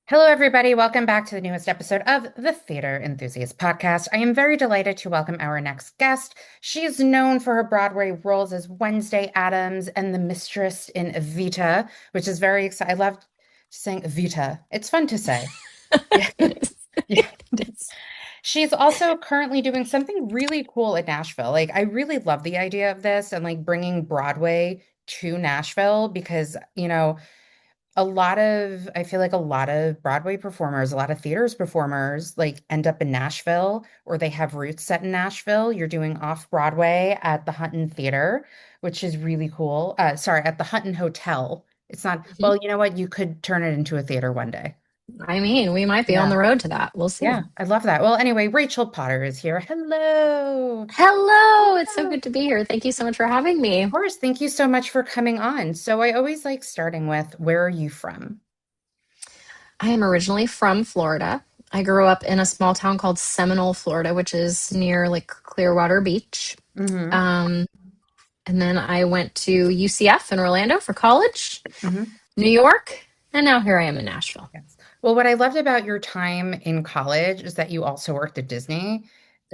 Hello, everybody. Welcome back to the newest episode of the Theater Enthusiast podcast. I am very delighted to welcome our next guest. She is known for her Broadway roles as Wednesday Addams and the Mistress in Evita, which is very exciting. I love saying Evita. It's fun to say. Yeah. It is. Yeah. It is. She's also currently doing something really cool in Nashville. Like, I really love the idea of this and like bringing Broadway to Nashville because, I feel like a lot of Broadway performers, a lot of theaters performers like end up in Nashville or they have roots set in Nashville. You're doing Off Broadway at the Hutton Theater, which is really cool. Sorry, at the Hutton Hotel. It's not, Mhm. well, you know what? You could turn it into a theater one day. I mean, we might be on Yeah. the road to that. We'll Yeah, see. I love that. Well, anyway, Rachel Potter is here. Hello. Hello. It's so Hello. good to be here. Thank you so much for having Of me. course, thank you so much for coming on. So I always like starting with, where are you from? I am originally from Florida. I grew up in a small town called Seminole, Florida, which is near like Clearwater Beach. Hmm. Um, and then I went to UCF in Orlando for college, Hmm. New York, and now here I am in Nashville. Yes. Well, what I loved about your time in college is that you also worked at Disney.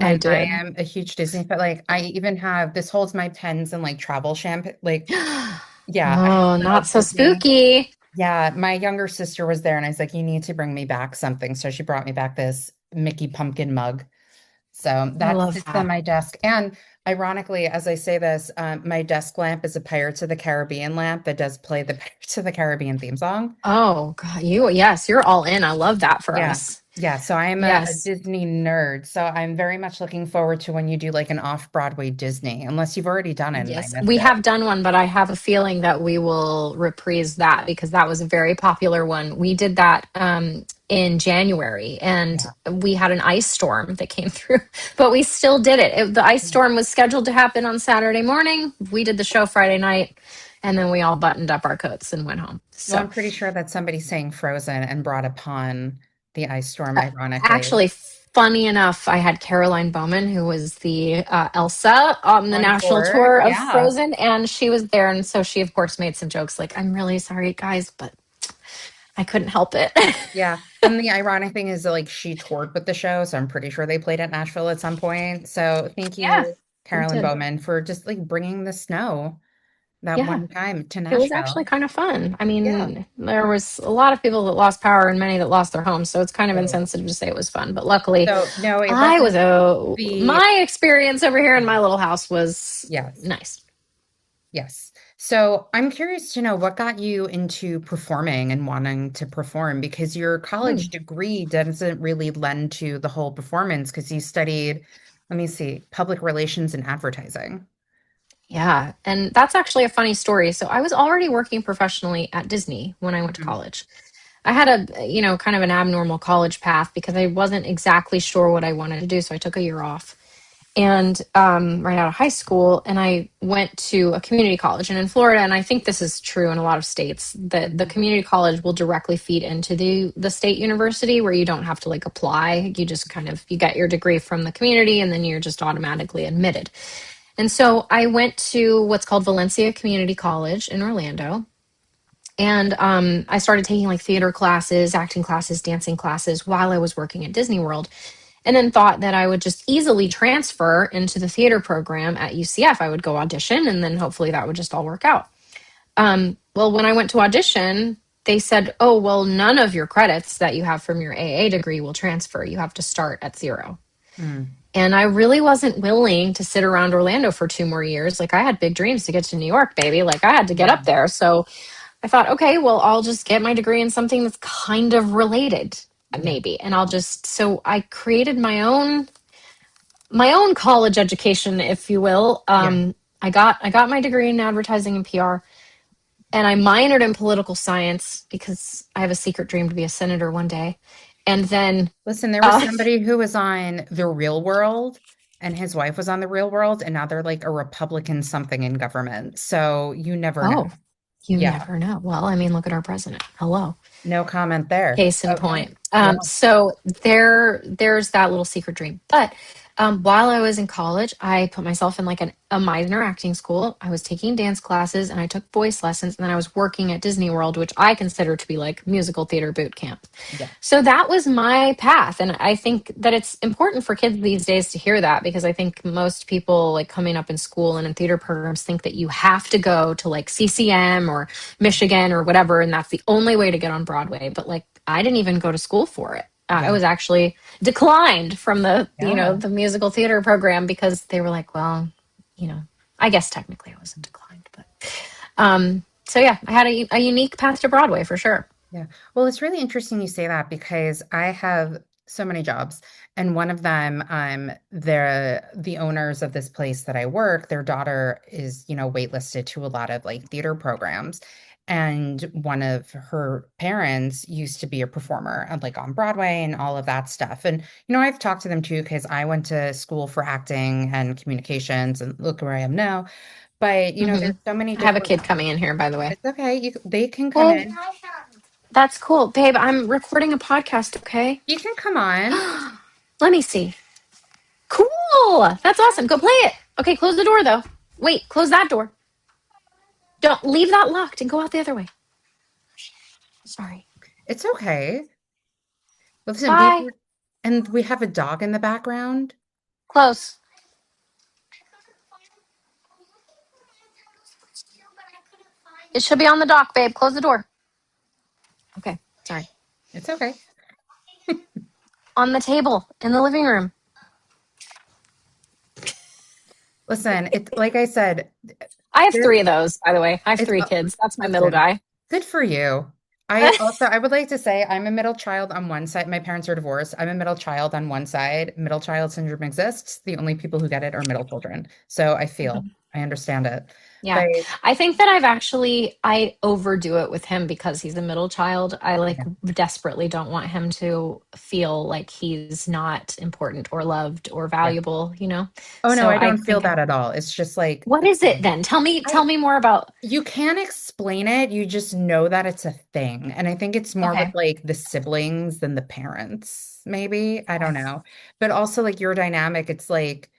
I And I did. am a huge Disney fan. Like, I even have this holds my pens and like travel shampoo. Like, yeah, I Oh, love not so Disney. spooky. Yeah, my younger sister was there, and I was like, you need to bring me back something. So she brought me back this Mickey pumpkin mug. So I that love sits on that. my desk. And ironically, as I say this, my desk lamp is a Pirates of the Caribbean lamp that does play the Pirates of the Caribbean theme song. Oh, God, yes, you're all in. I love that for Yeah. us. Yeah. So I'm a Yes. Disney nerd. So I'm very much looking forward to when you do like an off-Broadway Disney, unless you've already done it and I Yes, missed we it. have done one, but I have a feeling that we will reprise that because that was a very popular one. We did that in January and Yeah. we had an ice storm that came through, but we still did it. The ice storm was scheduled to happen on Saturday morning. We did the show Friday night and then we all buttoned up our coats and went home. Well, So I'm pretty sure that somebody sang Frozen and brought upon the ice storm, Uh, ironically, Actually, funny enough, I had Caroline Bowman, who was the Elsa on the on national tour. tour of Yeah. Frozen, and she was there. And so she, of course, made some jokes like, I'm really sorry, guys, but I couldn't help it. Yeah. And the ironic thing is that like she toured with the show, so I'm pretty sure they played at Nashville at some point. So thank Yeah, you, we Carolyn did. Bowman, for just like bringing the snow that Yeah, one time to it was actually Nashville. kind of fun. I Yeah. mean, there was a lot of people that lost power and many that lost their homes, so it's kind of Oh. insensitive to say it was fun. But luckily, So no, it I was wasn't the my experience over here in my little house was yes. nice. Yes. So I'm curious to know what got you into performing and wanting to perform because your Hmm. college degree doesn't really lend to the whole performance because you studied, let me see, public relations and advertising. Yeah, and that's actually a funny story. So I was already working professionally at Disney when I went to Mhm. college. I had kind of an abnormal college path because I wasn't exactly sure what I wanted to do. So I took a year off and right out of high school, and I went to a community college. And in Florida, and I think this is true in a lot of states, that the Mhm. community college will directly feed into the state university where you don't have to like apply. You just kind of you get your degree from the community, and then you're just automatically admitted. And so I went to what's called Valencia Community College in Orlando. And I started taking like theater classes, acting classes, dancing classes while I was working at Disney World. And then thought that I would just easily transfer into the theater program at UCF. I would go audition and then hopefully that would just all work out. Well, when I went to audition, they said, oh, well, none of your credits that you have from your AA degree will transfer. You have to start at zero. Mm. And I really wasn't willing to sit around Orlando for 2 more years. Like I had big dreams to get to New York, baby. Like I had to get Yeah. up there. So I thought, okay, well, I'll just get my degree in something that's kind of related, Yeah. maybe. And I'll just so I created my own college education, if you will. Yeah. I got my degree in advertising and PR, and I minored in political science because I have a secret dream to be a senator one day. And then Listen, there was uh, somebody who was on The Real World and his wife was on The Real World and now they're like a Republican something in government. So you never know. oh, you Yeah. never know. Well, I mean, look at our president. Hello. No comment there. Case in Okay. point. Yeah. So there's that little secret dream. But While I was in college, I put myself in like a minor acting school. I was taking dance classes and I took voice lessons, and then I was working at Disney World, which I consider to be like musical theater boot camp. Yeah. So that was my path. And I think that it's important for kids these days to hear that, because I think most people like coming up in school and in theater programs think that you have to go to like CCM or Michigan or whatever, and that's the only way to get on Broadway. But like, I didn't even go to school for it. I Yeah. was actually declined from Yeah. the musical theater program because they were like, well, you know, I guess technically I wasn't declined, but so yeah, I had a unique path to Broadway for sure. Yeah. Well, it's really interesting you say that because I have so many jobs, and one of them, the owners of this place that I work, their daughter is, waitlisted to a lot of like theater programs. And one of her parents used to be a performer and like on Broadway and all of that stuff. And, I've talked to them too because I went to school for acting and communications and look where I am now. But, Hmm. there's so many I have a different, kid coming in here, by the way. it's okay. They can come Babe, in. that's cool. Babe, I'm recording a podcast, okay? You can come on. Let me see. Cool. That's awesome. Go play it. Okay, close the door though. Wait, close that door. Don't leave that locked and go out the other way. Sorry. It's okay. Listen, Bye. and we have a dog in the background. Close. It should be on the dock, babe. Close the door. Okay, sorry. It's okay. On the table in the living room. Listen, it's like I said, I have there, three of those, by the way. I have it's three kids. That's my middle listen, guy. good for you. I would like to say I'm a middle child on one side. My parents are divorced. I'm a middle child on one side. Middle child syndrome exists. The only people who get it are middle children. So I understand it. Yeah. But I think that I overdo it with him because he's a middle child. I like yeah. desperately don't want him to feel like he's not important or loved or Yeah. valuable, you know? Oh no, So I I don't feel think, that at all. It's just like what is it then? Tell I me more about. You can't explain it. You just know that it's a thing. And I think it's more with Okay. like the siblings than the parents, maybe. I don't Okay. know. But also like your dynamic, it's like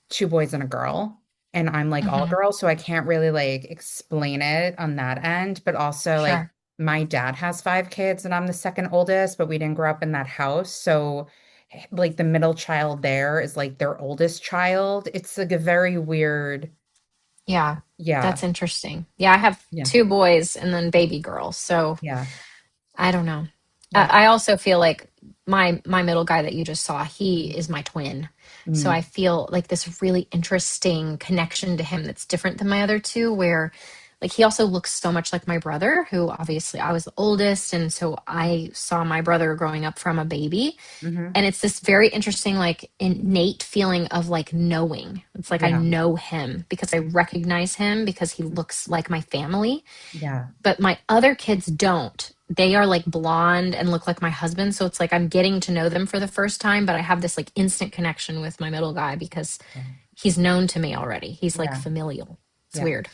two boys and a girl. And I'm like all Hmm. girls, so I can't really like explain it on that end. But also like Sure. my dad has five kids and I'm the second oldest, but we didn't grow up in that house. So like the middle child there is like their oldest child. It's like a very weird, Yeah. yeah, That's interesting. Yeah, I have yeah, two boys and then baby girls. So yeah, I don't know. yeah. I also feel like my middle guy that you just saw, he is my twin. So Mm. I feel like this really interesting connection to him that's different than my other two, where like he also looks so much like my brother, who obviously I was the oldest, and so I saw my brother growing up from a baby. Hmm. And it's this very interesting, like innate feeling of like knowing. It's like I Yeah. know him because I recognize him because he looks like my family, Yeah. but my other kids don't. They are like blonde and look like my husband. So it's like I'm getting to know them for the first time, but I have this like instant connection with my middle guy because Yeah. he's known to me already. He's like Yeah. familial. It's Yeah. weird.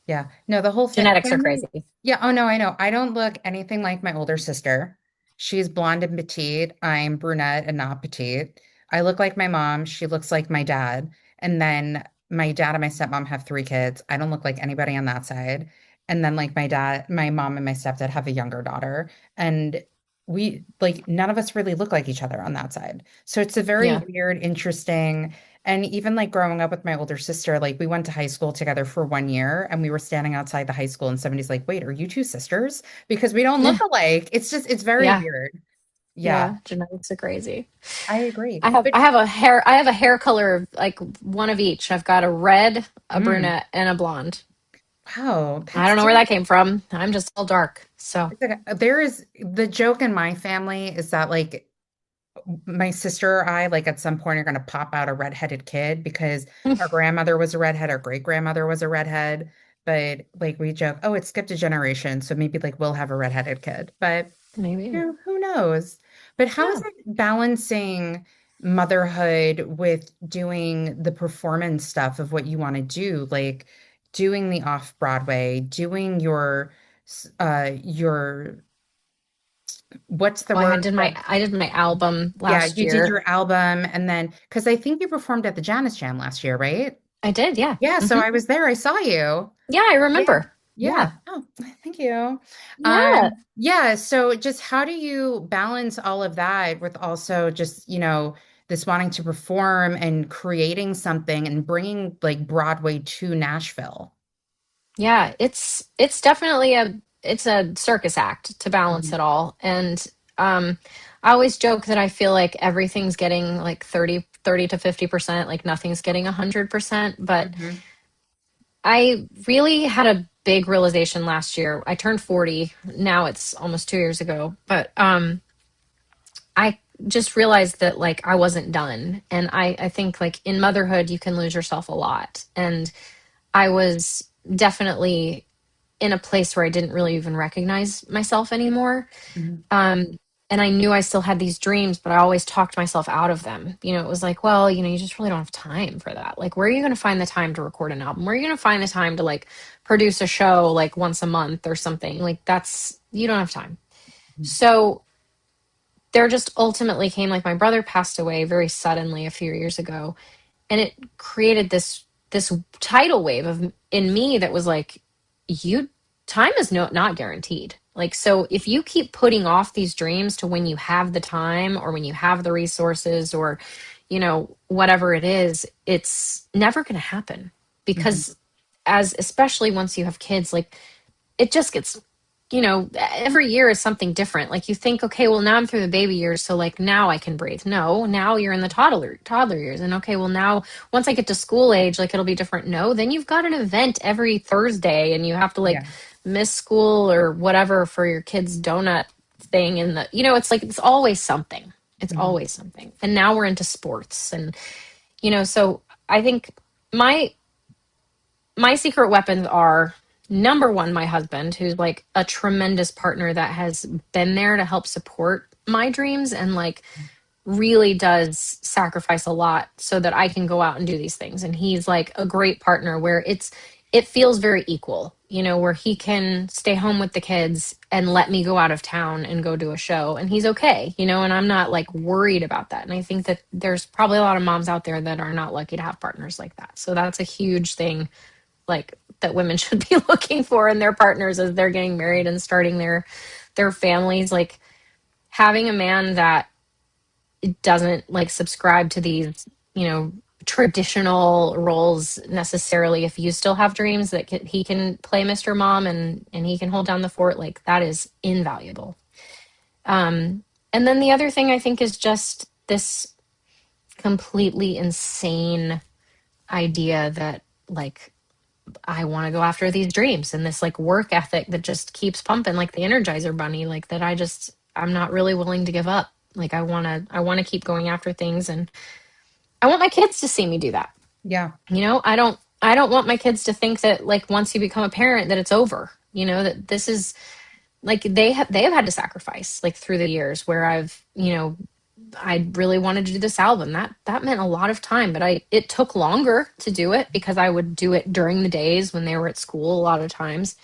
Yeah. No, the whole Genetics are family. crazy. Yeah. Oh, no, I know. I don't look anything like my older sister. She's blonde and petite. I'm brunette and not petite. I look like my mom. She looks like my dad. And then my dad and my stepmom have three kids. I don't look like anybody on that side. And then like my mom and my stepdad have a younger daughter. And we like none of us really look like each other on that side. So it's a very Yeah. weird, interesting. And even like growing up with my older sister, like we went to high school together for 1 year and we were standing outside the high school and somebody's like, wait, are you two sisters? Because we don't look alike. It's very Yeah. weird. Yeah, Yeah. Genetics are crazy. I agree. But I have a hair color of like one of each. I've got a red, a mm, brunette, and a blonde. wow, I that's don't know where that came from. I'm just all dark. So it's like, there is the joke in my family is that like my sister or I, like at some point, are going to pop out a redheaded kid because our grandmother was a redhead, our great grandmother was a redhead. But like we joke, oh, it skipped a generation. So maybe like we'll have a redheaded kid. But maybe. who knows? But how is Yeah. it balancing motherhood with doing the performance stuff of what you want to do, like doing the off Broadway, doing your What's the Oh, word that, I did my album yeah, last you did year. your album and then, because I think you performed at the Janice Jam last year, right? I did, yeah. Yeah, so Hmm. I was there. I saw you. Yeah, I Yeah. remember. Yeah. Yeah. Oh, thank you. Yeah. Yeah, so just how do you balance all of that with also just, this wanting to perform and creating something and bringing like Broadway to Nashville? Yeah, it's definitely it's a circus act to balance Mhm. it all. And I always joke that I feel like everything's getting like 30 to 50%, like nothing's getting 100%. But Mhm. I really had a big realization last year. I turned 40. Now it's almost 2 years ago. But I just realized that like I wasn't done. And I think like in motherhood you can lose yourself a lot. And I was definitely in a place where I didn't really even recognize myself anymore. Mhm. Um, and I knew I still had these dreams, but I always talked myself out of them. It was like, well, you just really don't have time for that. Like, where are you going to find the time to record an album? Where are you going to find the time to like produce a show like once a month or something? Like, you don't have time. So there just ultimately came like my brother passed away very suddenly a few years ago, and it created this tidal wave of in me that was like, you time is not guaranteed. Like, so if you keep putting off these dreams to when you have the time or when you have the resources or whatever it is, it's never going to happen. Mhm. Because as especially once you have kids, like it just gets, every year is something different. Like you think, okay, well now I'm through the baby years, so like now I can breathe. No, now you're in the toddler years, and okay, well now once I get to school age, like it'll be different. No, then you've got an event every Thursday, and you have to like Yeah. miss school or whatever for your kid's donut thing, and it's like it's always something. It's Mhm. always something. And now we're into sports, and so I think my my secret weapons are number one, my husband, who's like a tremendous partner that has been there to help support my dreams and like really does sacrifice a lot so that I can go out and do these things. And he's like a great partner where it feels very equal, where he can stay home with the kids and let me go out of town and go do a show and he's okay, and I'm not like worried about that. And I think that there's probably a lot of moms out there that are not lucky to have partners like that. So that's a huge thing like that women should be looking for in their partners as they're getting married and starting their families, like having a man that doesn't like subscribe to these traditional roles necessarily. If you still have dreams that he can play Mr. Mom and he can hold down the fort, like that is invaluable. And then the other thing I think is just this completely insane idea that like I want to go after these dreams and this like work ethic that just keeps pumping like the Energizer Bunny, like that I'm not really willing to give up. Like I want to keep going after things, and I want my kids to see me do that. Yeah. I don't want my kids to think that like once you become a parent that it's over. That this is like they have had to sacrifice like through the years where I really wanted to do this album. That meant a lot of time, but it took longer to do it because I would do it during the days when they were at school a lot of times.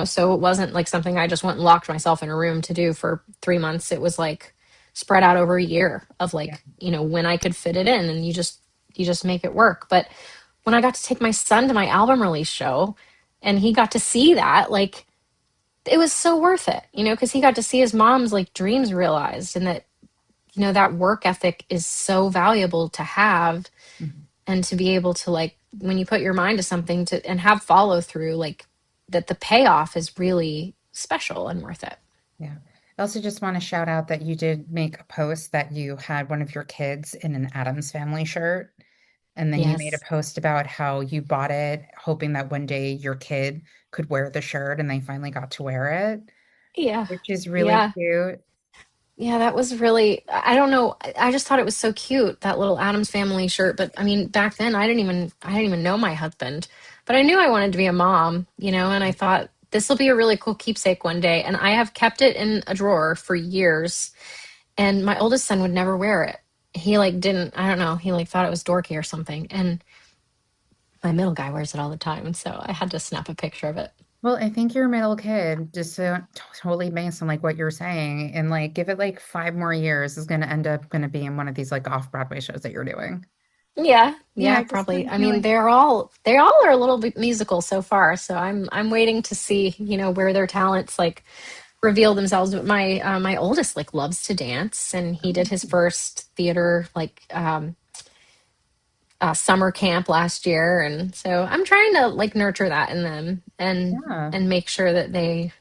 So it wasn't like something I just went and locked myself in a room to do for 3 months. It was like spread out over a year of Yeah. like, when I could fit it in, and you just make it work. But when I got to take my son to my album release show and he got to see that, like it was so worth it, because he got to see his mom's like dreams realized, and that that work ethic is so valuable to have, Mhm. and to be able to like when you put your mind to something to and have follow through, like that the payoff is really special and worth it. Yeah. I also just want to shout out that you did make a post that you had one of your kids in an Addams Family shirt. And then you made a Yes. post about how you bought it, hoping that one day your kid could wear the shirt, and they finally got to wear it, Yeah. which is really Yeah. cute. Yeah, that was really, I don't know. I just thought it was so cute, that little Addams Family shirt. But I mean, back then I didn't even know my husband, but I knew I wanted to be a mom, and I thought this will be a really cool keepsake one day. And I have kept it in a drawer for years. And my oldest son would never wear it. He like didn't, I don't know, he like thought it was dorky or something. And my middle guy wears it all the time. And so I had to snap a picture of it. Well, I think you're a middle kid, just so totally based on like what you're saying, and like give it like 5 more years is going to end up going to be in one of these like off Broadway shows that you're doing. Yeah, Yeah, yeah, I just have probably. a I mean, feeling. they all are a little bit musical so far, so I'm waiting to see, where their talents like reveal themselves. But my oldest like loves to dance, and he did his first theater like summer camp last year, and so I'm trying to like nurture that in them Yeah, and make sure that they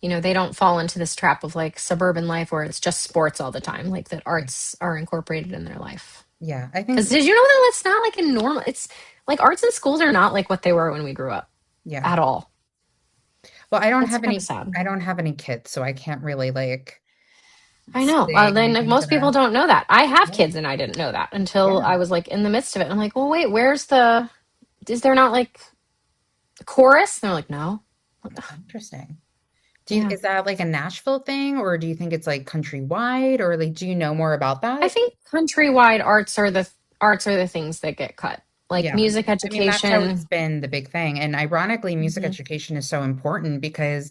don't fall into this trap of like suburban life where it's just sports all the time, like that yeah, arts are incorporated in their life. yeah. I Because think, did you know that it's not like a normal, it's like arts in schools are not like what they were when we grew up yeah. at all. Well, I don't That's have kind of any. sad. I don't have any kids, so I can't really like I know. say Then like, anything to most people that. don't know that. I have Yeah, kids and I didn't know that until yeah. I was like in the midst of it. I'm like, well, wait, is there not like a chorus? And they're like, no. I'm like, "Ugh, Interesting. yeah. Is that like a Nashville thing, or do you think it's like countrywide, or like do you know more about I that? think countrywide arts are the things that get cut. Like Yeah. music I mean, that's always education. been the big thing. And ironically, music Hmm. education is so important because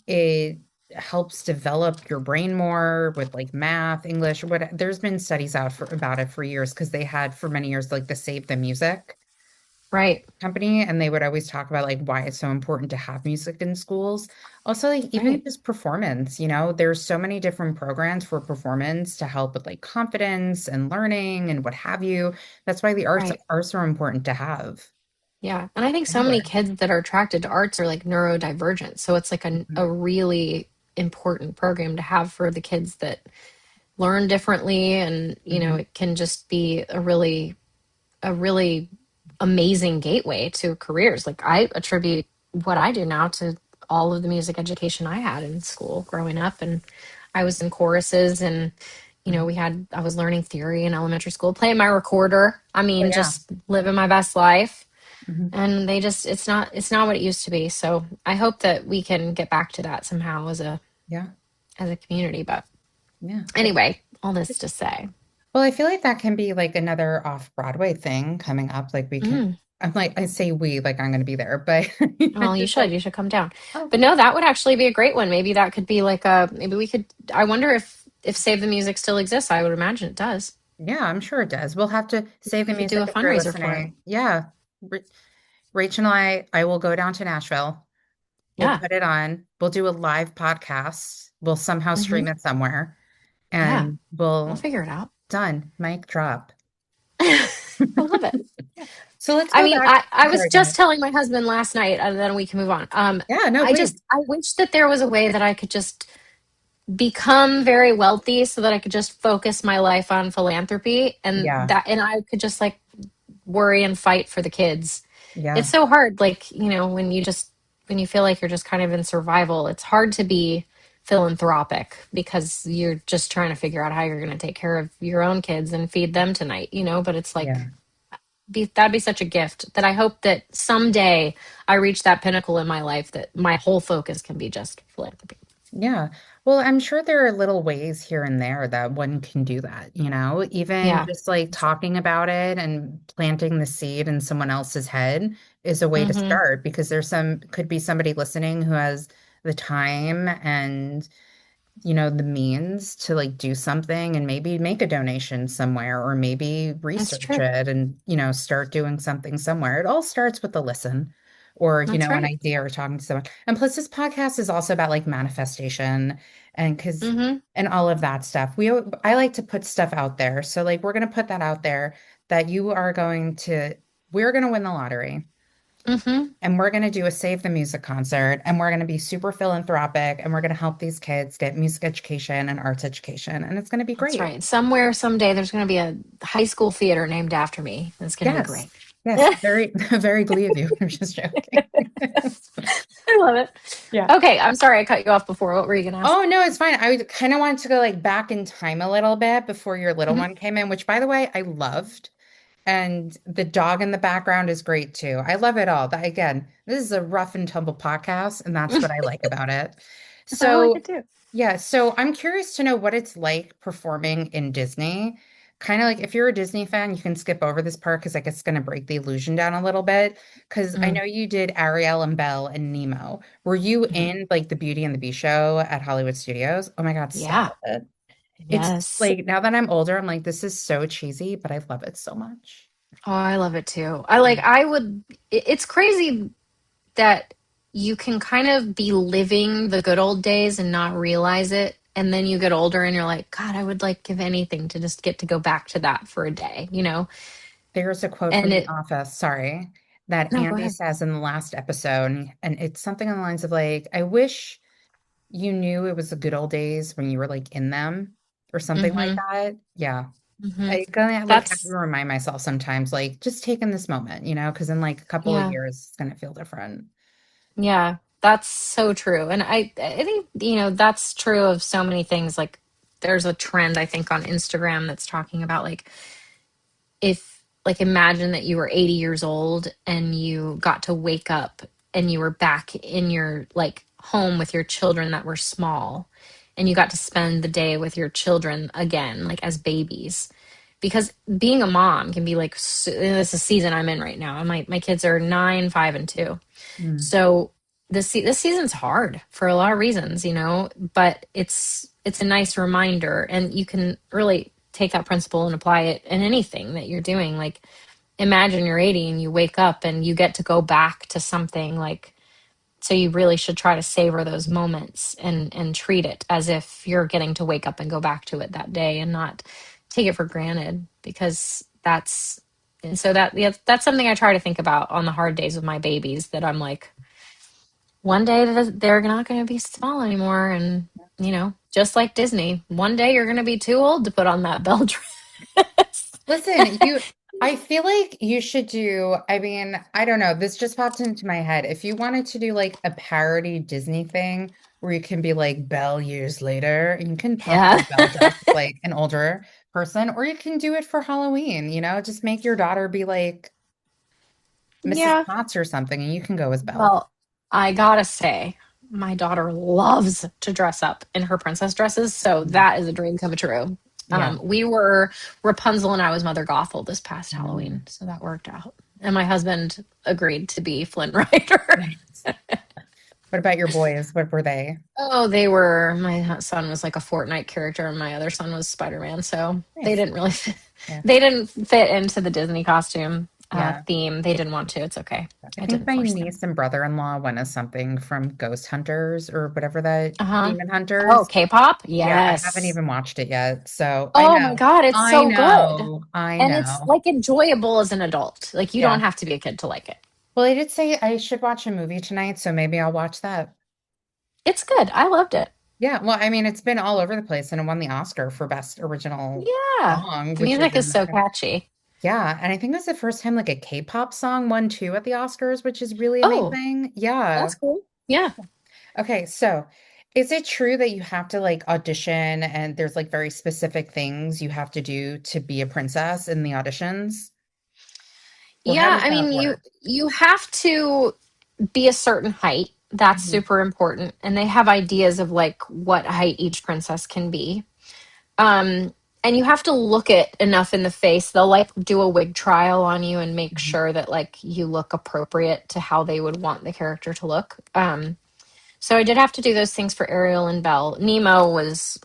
it helps develop your brain more with like math, English, what there's been studies out about it for years because they had for many years like the Save the Music Right. company, and they would always talk about like why it's so important to have music in schools. Also, like even Right. just performance, there's so many different programs for performance to help with like confidence and learning and what have you. That's why the arts Right. arts are important to have Yeah. And I think so many anywhere. kids that are attracted to arts are like neurodivergent. So it's like a Mhm. really important program to have for the kids that learn differently. And, Mhm. it can just be a really amazing gateway to careers. Like I attribute what I do now to all of the music education I had in school growing up. And I was in choruses and Mhm. I was learning theory in elementary school, playing my recorder. I Oh mean, yeah. just living my best life. Mhm. And it's not what it used to be. So I hope that we can get back to that somehow Yeah. as a community. But Yeah. anyway, all this to say, Well, I feel like that can be like another off Broadway thing coming up. Like we can, mm, I'm like, I say we, like I'm going to be there, but well, you just should. like, You should come down. oh, But no, that would actually be a great one. Maybe that could be like maybe we could. I wonder if Save the Music still exists. I would imagine it does. yeah, I'm sure it does. We'll have to save the We could do music a if you're fundraiser for it. listening. Yeah. Rachel and I will go down to Nashville. We'll Yeah. put it on. We'll do a live podcast. We'll somehow Hmm. stream it somewhere Yeah. and We'll we'll figure it out. done. Mic drop. I love it. So let's I go mean, back. I was Sorry, go just ahead. telling my husband last night, and then we can move on. Yeah, no, please. I wish that there was a way that I could just become very wealthy so that I could just focus my life on philanthropy Yeah. and I could just like worry and fight for the kids. It's Yeah. so hard, like, when you feel like you're just kind of in survival, it's hard to be philanthropic because you're just trying to figure out how you're going to take care of your own kids and feed them tonight, but it's like Yeah. that'd be such a gift that I hope that someday I reach that pinnacle in my life that my whole focus can be just philanthropy. Yeah. Well, I'm sure there are little ways here and there that one can do that, even Yeah. just like talking about it and planting the seed in someone else's head is a way to Mm-hmm. start because could be somebody listening who has the time and, the means to like do something and maybe make a donation somewhere or maybe That's research true. it and, start doing something somewhere. It all starts with a listen or, That's an right. idea or talking to someone. And plus this podcast is also about like manifestation and Mm-hmm. and all of that stuff. I like to put stuff out there. So like we're going to put that out there that we're going to win the lottery Mm-hmm. and we're going to do a Save the Music concert and we're going to be super philanthropic and we're going to help these kids get music education and arts education and it's going to be That's great. right. Somewhere, someday, there's going to be a high school theater named after me. It's going to be Yes. great. Yes, I very very glee of you. I'm just joking. love it. Yeah. Okay, I'm sorry I cut you off before. What were you going to ask? Oh no, it's fine. I kind of wanted to go like back in time a little bit before your little Mhm. one came in, which by the way, I loved. And the dog in the background is great too. I love it all. But again, this is a rough and tumble podcast, and that's what I like about it. I like it So, too. yeah, so I'm curious to know what it's like performing in Disney. kind of like if you're a Disney fan, you can skip over this part because like it's going to break the illusion down a little bit. Because I Mm, know you did Ariel and Belle and Nemo. Were you mhm. in like the Beauty and the Beast show at Hollywood Studios? Oh my God, Yeah. stop it. It's Yes. like now that I'm older, I'm like, this is so cheesy, but I love it so much. Oh, I love it too. I would, it's crazy that you can kind of be living the good old days and not realize it. And then you get older and you're like, God, I would like give anything to just get to go back to that for a day, you know? There's a quote And from The it, Office, sorry, that no, go Andy ahead. says in the last episode, and it's something on the lines of like, I wish you knew it was the good old days when you were like in them or something like Mm-hmm. that. Yeah. Mm-hmm. I gonna like have to That's, remind myself sometimes, like just take in this moment, because in like a couple of yeah. years it's gonna feel different. Yeah, that's so true. And I think, that's true of so many things. Like there's a trend I think on Instagram that's talking about like if like imagine that you were 80 years old and you got to wake up and you were back in your like home with your children that were small and you got to spend the day with your children again like as babies because being a mom can be like this is a season I'm in right now and my kids are 9, 5 and 2. Mm. So this season's hard for a lot of reasons, but it's a nice reminder, and you can really take that principle and apply it in anything that you're doing. Like imagine you're 80 and you wake up and you get to go back to something like so you really should try to savor those moments and treat it as if you're getting to wake up and go back to it that day and not take it for granted because that's and so that yeah, that's something I try to think about on the hard days with my babies that I'm like one day they're not going to be small anymore. And, just like Disney, one day you're going to be too old to put on that bell dress. Listen, I feel like you should do, I mean, I don't know, this just popped into my head. If you wanted to do like a parody Disney thing where you can be like Belle years later, and you can pop Yeah. your Belle dress as like an older person, or you can do it for Halloween, just make your daughter be like Mrs. Yeah. Potts or something, and you can go as Belle. Well, I gotta say, my daughter loves to dress up in her princess dresses. So Mhm. that is a dream come true. Yeah. We were Rapunzel and I was Mother Gothel this past Mm. Halloween. So that worked out. And my husband agreed to be Flynn Rider. Nice. What about your boys? What were they? Oh, my son was like a Fortnite character and my other son was Spider-Man. So they Nice. didn't really fit, Yeah. they didn't fit into the Disney costume Yeah. theme. They didn't want to. It's okay. I I think didn't my force them. niece and brother-in-law went as something from Ghost Hunters or whatever that Uh-huh. Demon Oh, Hunters. K-pop? Yeah, I haven't Yes. even watched it yet. So I Oh my know. God, it's I so good. know. I And it's know. like enjoyable as an adult. Like you Yeah. don't have to be a kid to like it. Well, I did say I should watch a movie tonight, so maybe I'll watch that. It's good. I loved it. Yeah, well, I mean, it's been all over the place and it won the Oscar for Best Original Yeah. Song, The which is music is so incredible. catchy. Yeah, and I think that's the first time like a K-pop song won too at the Oscars, which is really Oh, amazing. Yeah. that's cool. Yeah. Okay, so is it true that you have to like audition and there's like very specific things you have to do to be a princess in the auditions? Or how Yeah, does I that mean you work? you have to be a certain height. That's Mhm, super important. And they have ideas of like what height each princess can be. Um, and you have to look it enough in the face. They'll like do a wig trial on you and make mhm, sure that like you look appropriate to how they would want the character to look. So I did have to do those things for Ariel and Belle. Nemo was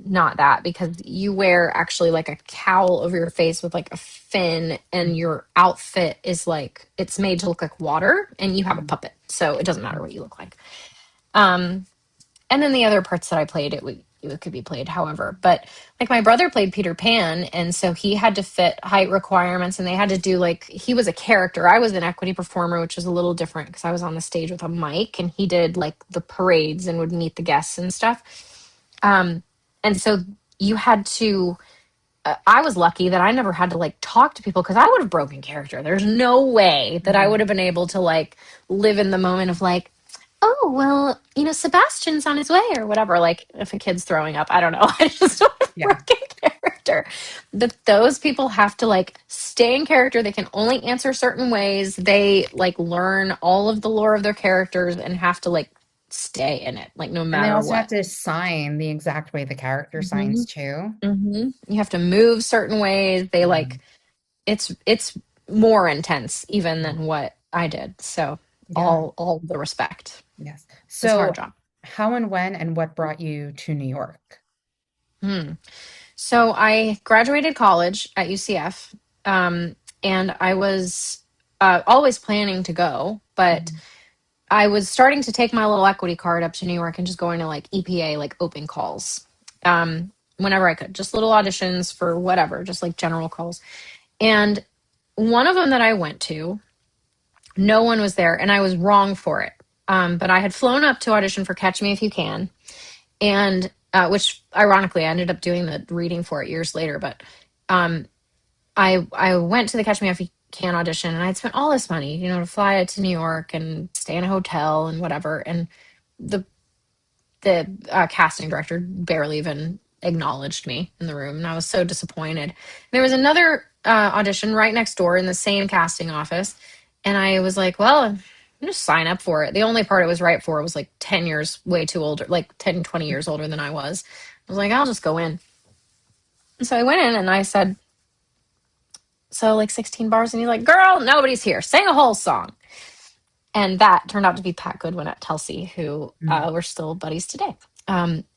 not that because you wear actually like a cowl over your face with like a fin, and your outfit is like it's made to look like water, and you have a mhm, puppet, so it doesn't matter mhm, what you look like. Um, and then the other parts that I played, it could be played however. But like my brother played Peter Pan, and so he had to fit height requirements, and they had to do like he was a character. I was an equity performer, which was a little different because I was on the stage with a mic, and he did like the parades and would meet the guests and stuff. Um, and so you had to. I was lucky that I never had to like talk to people because I would have broken character. There's no way that I mhm. would have been able to like live in the moment of like, oh well, Sebastian's on his way or whatever. Like if a kid's throwing up, I don't know. I just don't Yeah. work in character. But those people have to like stay in character. They can only answer certain ways. They like learn all of the lore of their characters and have to like stay in it, like no And they matter also have what. to sign the exact way the character Hmm. signs too. You have to move certain ways. They Yeah. like it's more intense even Yeah. than what I did. So Yeah. all the respect. Yes. It's a hard So, job. how and when and what brought you to New York? Hmm. So I graduated college at UCF, and I was always planning to go, but Mhm. I was starting to take my little equity card up to New York and just going to like EPA, like open calls, whenever I could, just little auditions for whatever, just like general calls. And one of them that I went to, no one was there, and I was wrong for it. But I had flown up to audition for Catch Me If You Can, and which ironically I ended up doing the reading for it years later. But um, I went to the Catch Me If You Can audition, and I'd spent all this money, to fly to New York and stay in a hotel and whatever. And the the casting director barely even acknowledged me in the room, and I was so disappointed. There was another audition right next door in the same casting office, and I was like, well, I'm just sign up for it. The only part I was right for was like 10 years way too older, like 10, 20 years older than I was. I was like, I'll just go in. And so I went in and I said, so like 16 bars, and he's like, girl, nobody's here, sing a whole song. And that turned out to be Pat Goodwin at Telsey, who Mm. we're still buddies today.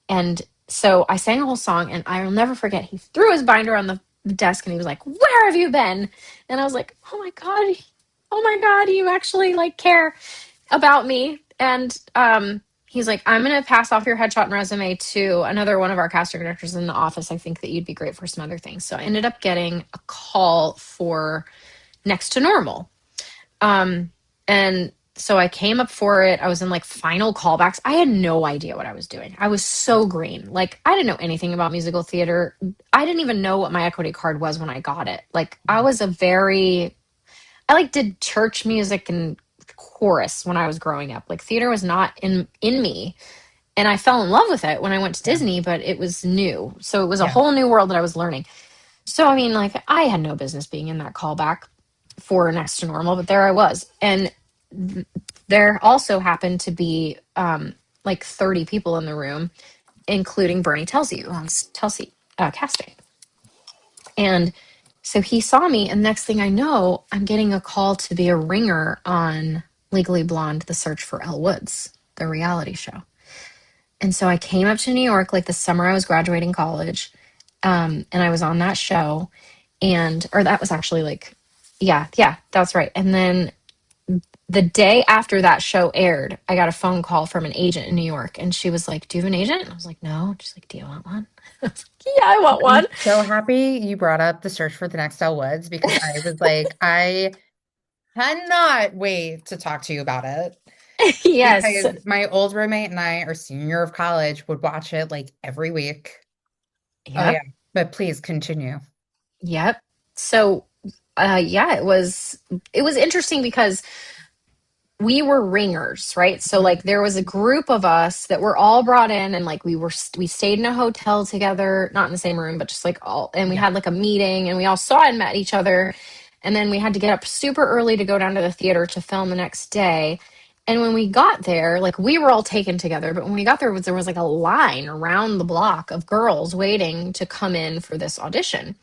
And so I sang a whole song, and I'll never forget. He threw his binder on the desk, and he was like, "Where have you been?" And I was like, oh my god, you actually like care about me." And he's like, "I'm gonna pass off your headshot and resume to another one of our casting directors in the office. I think that you'd be great for some other things." So I ended up getting a call for Next to Normal. And so I came up for it. I was in like final callbacks. I had no idea what I was doing. I was so green. Like, I didn't know anything about musical theater. I didn't even know what my equity card was when I got it. Like, I like did church music and chorus when I was growing up. Like, theater was not in me. And I fell in love with it when I went to Yeah. Disney, but it was new. So it was a Yeah. whole new world that I was learning. So I mean, like, I had no business being in that callback for Next to Normal, but there I was. And there also happened to be like 30 people in the room, including Bernie Telsey, who owns Telsey Casting. And so he saw me, and next thing I know, I'm getting a call to be a ringer on Legally Blonde: The Search for Elle Woods, the reality show. And so I came up to New York like the summer I was graduating college, and I was on that show, or that was actually like, yeah, that's right. And then the day after that show aired, I got a phone call from an agent in New York, and she was like, "Do you have an agent?" And I was like, "No." She's like, "Do you want one?" I was like, "Yeah, I want I'm one." so happy you brought up the search for the next Elle Woods because I was like, I cannot wait to talk to you about it Yes. because my old roommate and I, our senior year of college, would watch it like every week. Oh yeah, Yep. but please continue. Yep. So, yeah, it was interesting because we were ringers, right? So like Mhm. there was a group of us that were all brought in, and like we stayed in a hotel together, not in the same room, but just like all, and we Yeah. had like a meeting, and we all saw and met each other. And then we had to get up super early to go down to the theater to film the next day. And when we got there, like we were all taken together, but when we got there was like a line around the block of girls waiting to come in for this audition.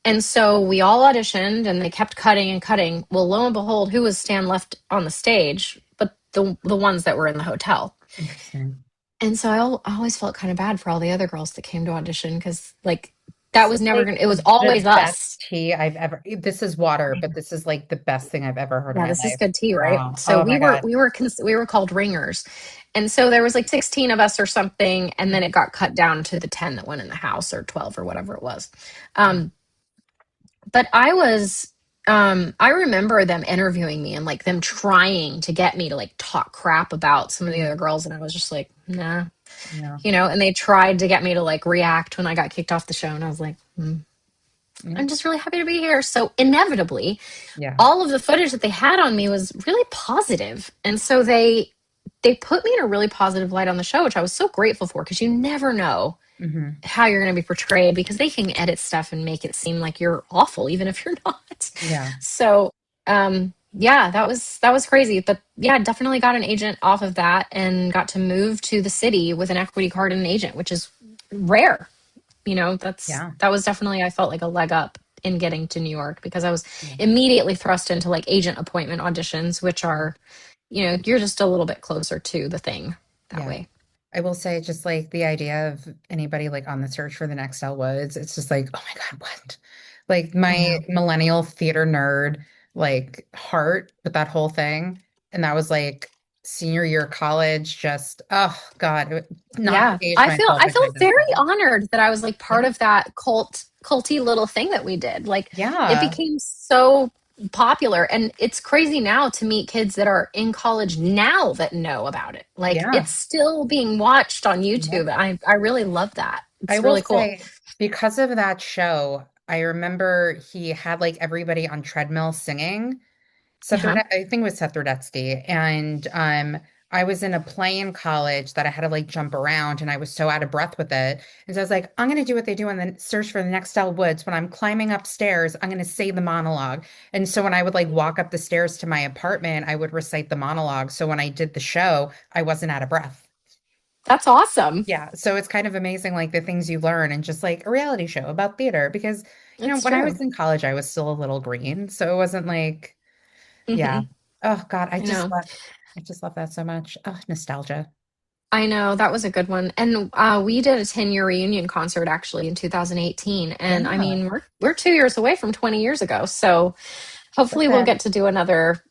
And so we all auditioned, and they kept cutting and cutting. Well, lo and behold, who was stand left on the stage but the ones that were in the hotel? Interesting. And so I always felt kind of bad for all the other girls that came to audition, because like that This was is never like gonna. It was the always best us. tea I've ever. This is water, but this is like the best thing I've ever heard in Yeah, my this is life. good tea, right? Wow. So Oh we my were God. we were we were called ringers, and so there was like 16 of us or something, and then it got cut down to the 10 that went in the house, or 12 or whatever it was. Um, but I remember them interviewing me, and like them trying to get me to like talk crap about some of the other girls, and I was just like, nah, Yeah. and they tried to get me to like react when I got kicked off the show, and I was like, Yeah. I'm just really happy to be here. So inevitably, Yeah. all of the footage that they had on me was really positive, and so they put me in a really positive light on the show, which I was so grateful for, because you never know Hmm. how you're going to be portrayed, because they can edit stuff and make it seem like you're awful even if you're not. Yeah. So Yeah, that was crazy. But yeah, definitely got an agent off of that and got to move to the city with an equity card and an agent, which is rare. Yeah. That was definitely, I felt like a leg up in getting to New York because I was Yeah. immediately thrust into like agent appointment auditions, which are, you're just a little bit closer to the thing that Yeah. way. I will say just like the idea of anybody like on the search for the next Elle Woods, it's just like, oh my God, what? Like I my know. millennial theater nerd like heart with that whole thing. And that was like senior year of college, just oh God, not to Yeah. age I myself, feel which I just very did. honored that I was like Yeah. part of that culty little thing that we did. Like it Yeah. became so popular and it's crazy now to meet kids that are in college now that know about it. Like it's Yeah. still being watched on Yep. YouTube. I really love that. I It's will really cool. say, because of that show, I remember he had like everybody on treadmill singing. Uh-huh. I think it was Seth Rudetsky. And I was in a play in college that I had to like jump around and I was so out of breath with it. And so I was like, I'm gonna do what they do in the search for the Next Elle Woods. When I'm climbing upstairs, I'm gonna say the monologue. And so when I would like walk up the stairs to my apartment, I would recite the monologue. So when I did the show, I wasn't out of breath. That's awesome. Yeah, so it's kind of amazing, like the things you learn and just like a reality show about theater. Because, It's when I true. was in college, I was still a little green. So it wasn't like, yeah. Hmm. Oh God, I know. I just love that so much. Oh, nostalgia. I know that was a good one. And we did a 10-year reunion concert actually in 2018. And I Yeah. mean, we're 2 years away from 20 years ago. So hopefully we'll get Listen. to do another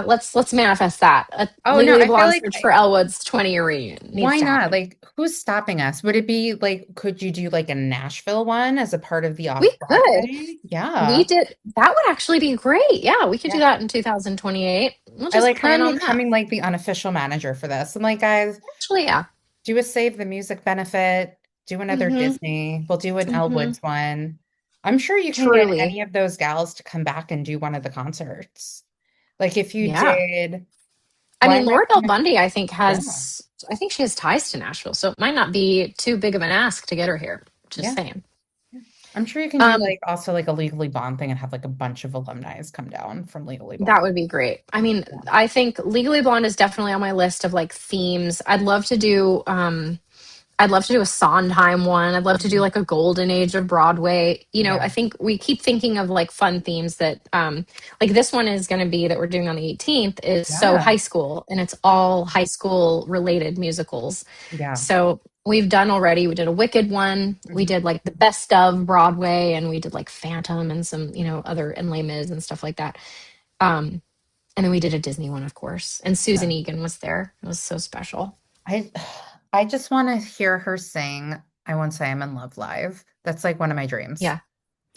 let's manifest that. A Oh no, Legally I feel Blonde like Search for Elwood's 20-year reunion needs why to not? happen. Like, who's stopping us? Would it be like, could you do like a Nashville one as a part of the We Off could. Broadway? We Yeah. did. That would actually be great. Yeah, we could do Yeah. that in 2028. We'll I just like how plan I'm on that. becoming like the unofficial manager for this. I'm like, guys, Actually, yeah. do a Save the Music benefit, do another Hmm. Disney. We'll do an Elle Hmm. Woods one. I'm sure you can get Truly. any of those gals to come back and do one of the concerts. Like if you Yeah. did, I why mean, not? Laura Bell Bundy, Yeah. I think she has ties to Nashville, so it might not be too big of an ask to get her here. Just Yeah. saying. Yeah. I'm sure you can do Um, like also like a Legally Blonde thing and have like a bunch of alumni come down from Legally that Blonde. would be great. I mean, Yeah. I think Legally Blonde is definitely on my list of like themes. I'd love to do a Sondheim one. I'd love to do Mhm. like a golden age of Broadway. I Yeah. think we keep thinking of like fun themes that like this one is going to be that we're doing on the 18th is so Yeah. high school and it's all high school related musicals. Yeah. So we've done already. We did a Wicked one. We Mhm. did like the best of Broadway and we did like Phantom and some, other and Les Mis and stuff like that. Um and then we did a Disney one, of course. And Yeah. Susan Egan was there. It was so special. I I just want to hear her sing I Won't Say I'm in Love live. That's like one of my dreams. Yeah.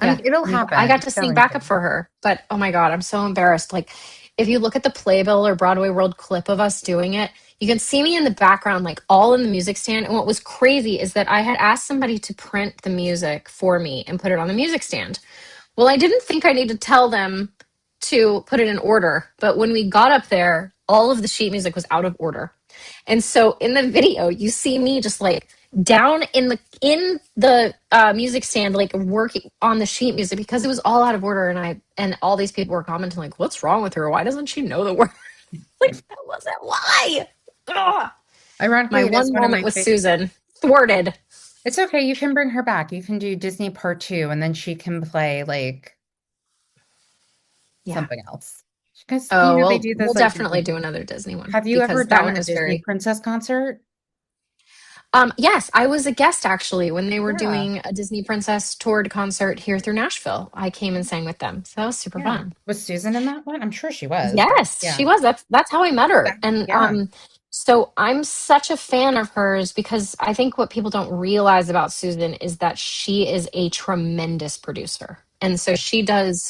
Yeah, It'll I happen. got It's to sing going to. backup for her, but oh my God, I'm so embarrassed. Like, if you look at the Playbill or Broadway World clip of us doing it, you can see me in the background, like all in the music stand. And what was crazy is that I had asked somebody to print the music for me and put it on the music stand. Well, I didn't think I needed to tell them to put it in order, but when we got up there, all of the sheet music was out of order. And so in the video, you see me just like down in the music stand, like working on the sheet music because it was all out of order. And all these people were commenting like, "What's wrong with her? Why doesn't she know the word?" Like that wasn't why. Ugh. My Ironically, it is one one of moment my with favorite. Susan thwarted. It's okay. You can bring her back. You can do Disney Part Two, and then she can play like Yeah. something else. Because Oh they well, do we'll those like definitely Disney. do another Disney one Have you ever because that done one a is Disney very. Princess concert? Yes, I was a guest actually when they were Yeah, doing a Disney Princess toured concert here through Nashville. I came and sang with them. So that was super yeah. fun. Was Susan in that one? I'm sure she was, but Yes, yeah, she was. That's how I met her. And yeah, so I'm such a fan of hers because I think what people don't realize about Susan is that she is a tremendous producer. And so yeah,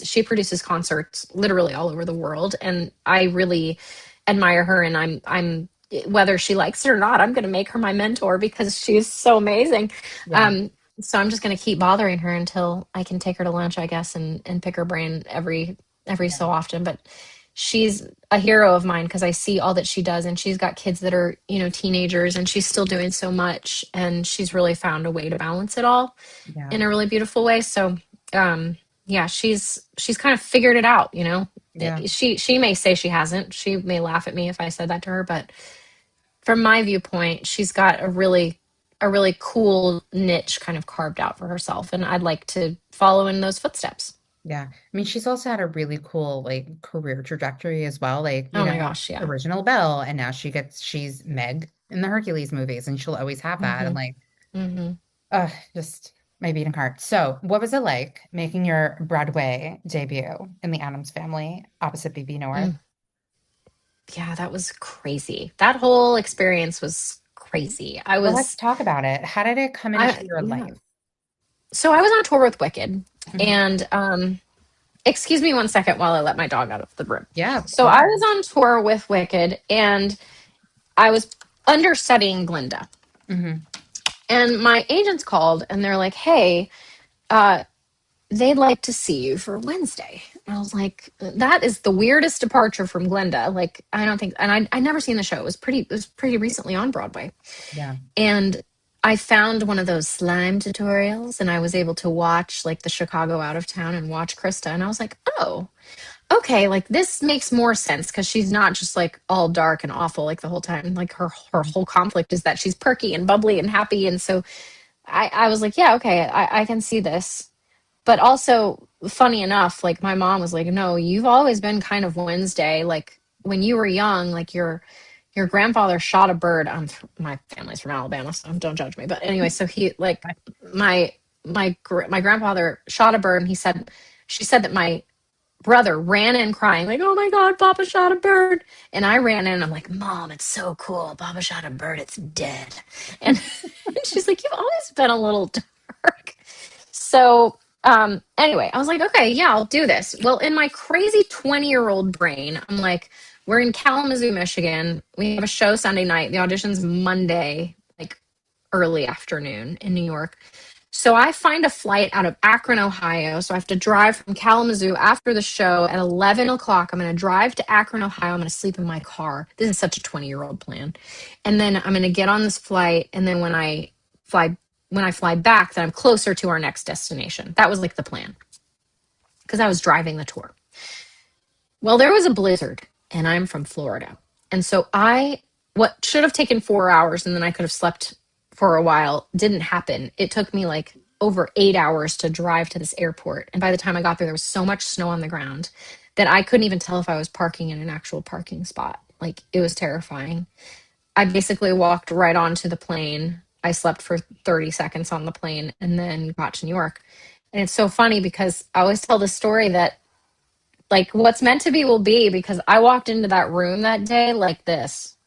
she produces concerts literally all over the world and I really admire her and I'm whether she likes it or not, I'm going to make her my mentor because she's so amazing. yeah, Um so I'm just going to keep bothering her until I can take her to lunch, I guess, and pick her brain every yeah, so often, but she's a hero of mine because I see all that she does and she's got kids that are, teenagers and she's still doing so much and she's really found a way to balance it all yeah, in a really beautiful way. So, yeah, she's kind of figured it out. Yeah. She may say she hasn't. She may laugh at me if I said that to her, but from my viewpoint, she's got a really cool niche kind of carved out for herself, and I'd like to follow in those footsteps. Yeah. I mean, she's also had a really cool like career trajectory as well. Like, Oh my gosh, yeah. original Belle, and now she's Meg in the Hercules movies, and she'll always have that. And Hmm. like, Hmm. just my beating heart. So, what was it like making your Broadway debut in the Addams Family opposite BB North? Yeah, that was crazy. That whole experience was crazy. Well, let's talk about it. How did it come into your Yeah. life? So I was on tour with Wicked, Mhm. and excuse me one second while I let my dog out of the room. Yeah, of So I was course. on tour with Wicked, and I was understudying Glinda. Hmm. And my agents called and they're like, hey, uh, they'd like to see you for Wednesday. And I was like, that is the weirdest departure from Glinda. Like, I don't think, and I never seen the show. It was pretty recently on Broadway. Yeah. And I found one of those slime tutorials and I was able to watch like the Chicago Out of Town and watch Krista. And I was like, oh, okay, like this makes more sense because she's not just like all dark and awful like the whole time. Like her whole conflict is that she's perky and bubbly and happy. And so I was like, yeah, okay, I can see this. But also, funny enough, like my mom was like, no, you've always been kind of Wednesday. Like when you were young, like your grandfather shot a bird. My family's from Alabama, so don't judge me. But anyway, so he like my my grandfather shot a bird, and she said that my brother ran in crying, like, oh my God, Papa shot a bird. And I ran in and I'm like, Mom, it's so cool. Papa shot a bird, it's dead. And she's like, you've always been a little dark. So anyway, I was like, okay, yeah, I'll do this. Well, in my crazy 20-year-old brain, I'm like, we're in Kalamazoo, Michigan. We have a show Sunday night. The audition's Monday, like early afternoon in New York. So I find a flight out of Akron, Ohio. So I have to drive from Kalamazoo after the show at 11 o'clock. I'm going to drive to Akron, Ohio. I'm going to sleep in my car. This is such a 20-year-old plan. And then I'm going to get on this flight. And then fly, when I fly back, then I'm closer to our next destination. That was like the plan because I was driving the tour. Well, there was a blizzard and I'm from Florida. And so what should have taken 4 hours and then I could have slept for a while didn't happen. It took me like over 8 hours to drive to this airport. And by the time I got there was so much snow on the ground that I couldn't even tell if I was parking in an actual parking spot. Like it was terrifying. I basically walked right onto the plane. I slept for 30 seconds on the plane and then got to New York. And it's so funny because I always tell the story that like what's meant to be will be because I walked into that room that day like this,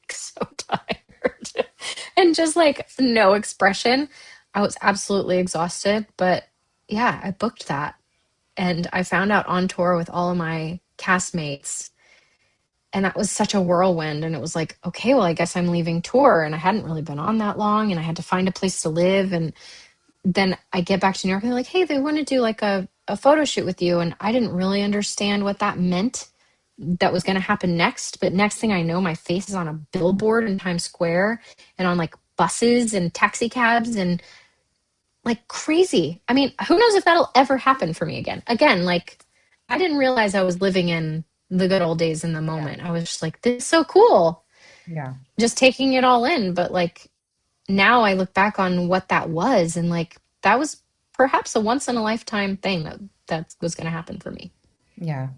so tired, and just like no expression. I was absolutely exhausted, but yeah, I booked that and I found out on tour with all of my castmates. And that was such a whirlwind. And it was like, okay, well, I guess I'm leaving tour. And I hadn't really been on that long and I had to find a place to live. And then I get back to New York and they're like, hey, they want to do like a photo shoot with you. And I didn't really understand what that meant that was going to happen next. But next thing I know, my face is on a billboard in Times Square and on like buses and taxi cabs and like crazy. I mean, who knows if that'll ever happen for me again? Again, like I didn't realize I was living in the good old days in the Yeah. moment. I was just like, this is so cool. Yeah. Just taking it all in. But like now I look back on what that was and like that was perhaps a once in a lifetime thing that was going to happen for me. Yeah.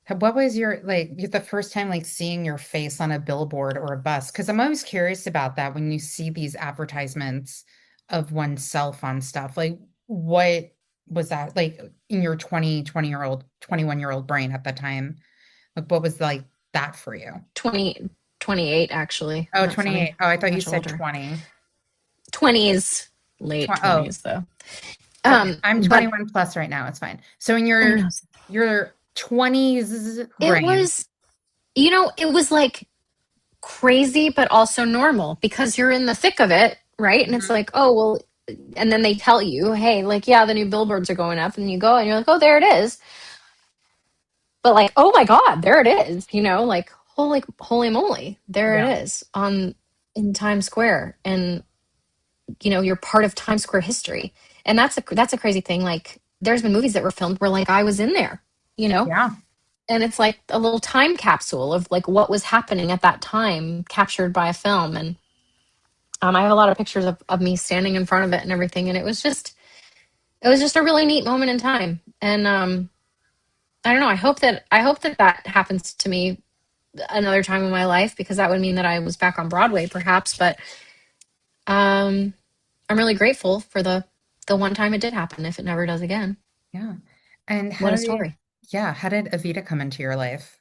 What was your the first time like seeing your face on a billboard or a bus? Because I'm always curious about that when you see these advertisements of oneself on stuff. Like, what was that like in your 20-year-old, 21-year-old brain at the time? Like, what was like that for you? 20, 28 actually. Oh, Isn't that funny? 28. Oh, I thought you Much said older. 20. 20s, late Oh, 20s though. okay. I'm But 21 plus right now. It's fine. So in I know. your 20s It brain. was, it was like crazy, but also normal because you're in the thick of it, right? And it's Mhm. like, oh, well, and then they tell you, hey, like, yeah, the new billboards are going up, and you go and you're like, oh, there it is. But like, oh my God, there it is, like, holy moly, there Yeah. it is in Times Square. And, you're part of Times Square history. And that's a crazy thing. Like, there's been movies that were filmed where like I was in there, you know? Yeah. And it's like a little time capsule of like what was happening at that time captured by a film. And I have a lot of pictures of me standing in front of it and everything. And it was just a really neat moment in time. And I don't know. I hope that that happens to me another time in my life, because that would mean that I was back on Broadway perhaps. But um, I'm really grateful for the one time it did happen. If it never does again, Yeah. And what a story. how did Evita come into your life?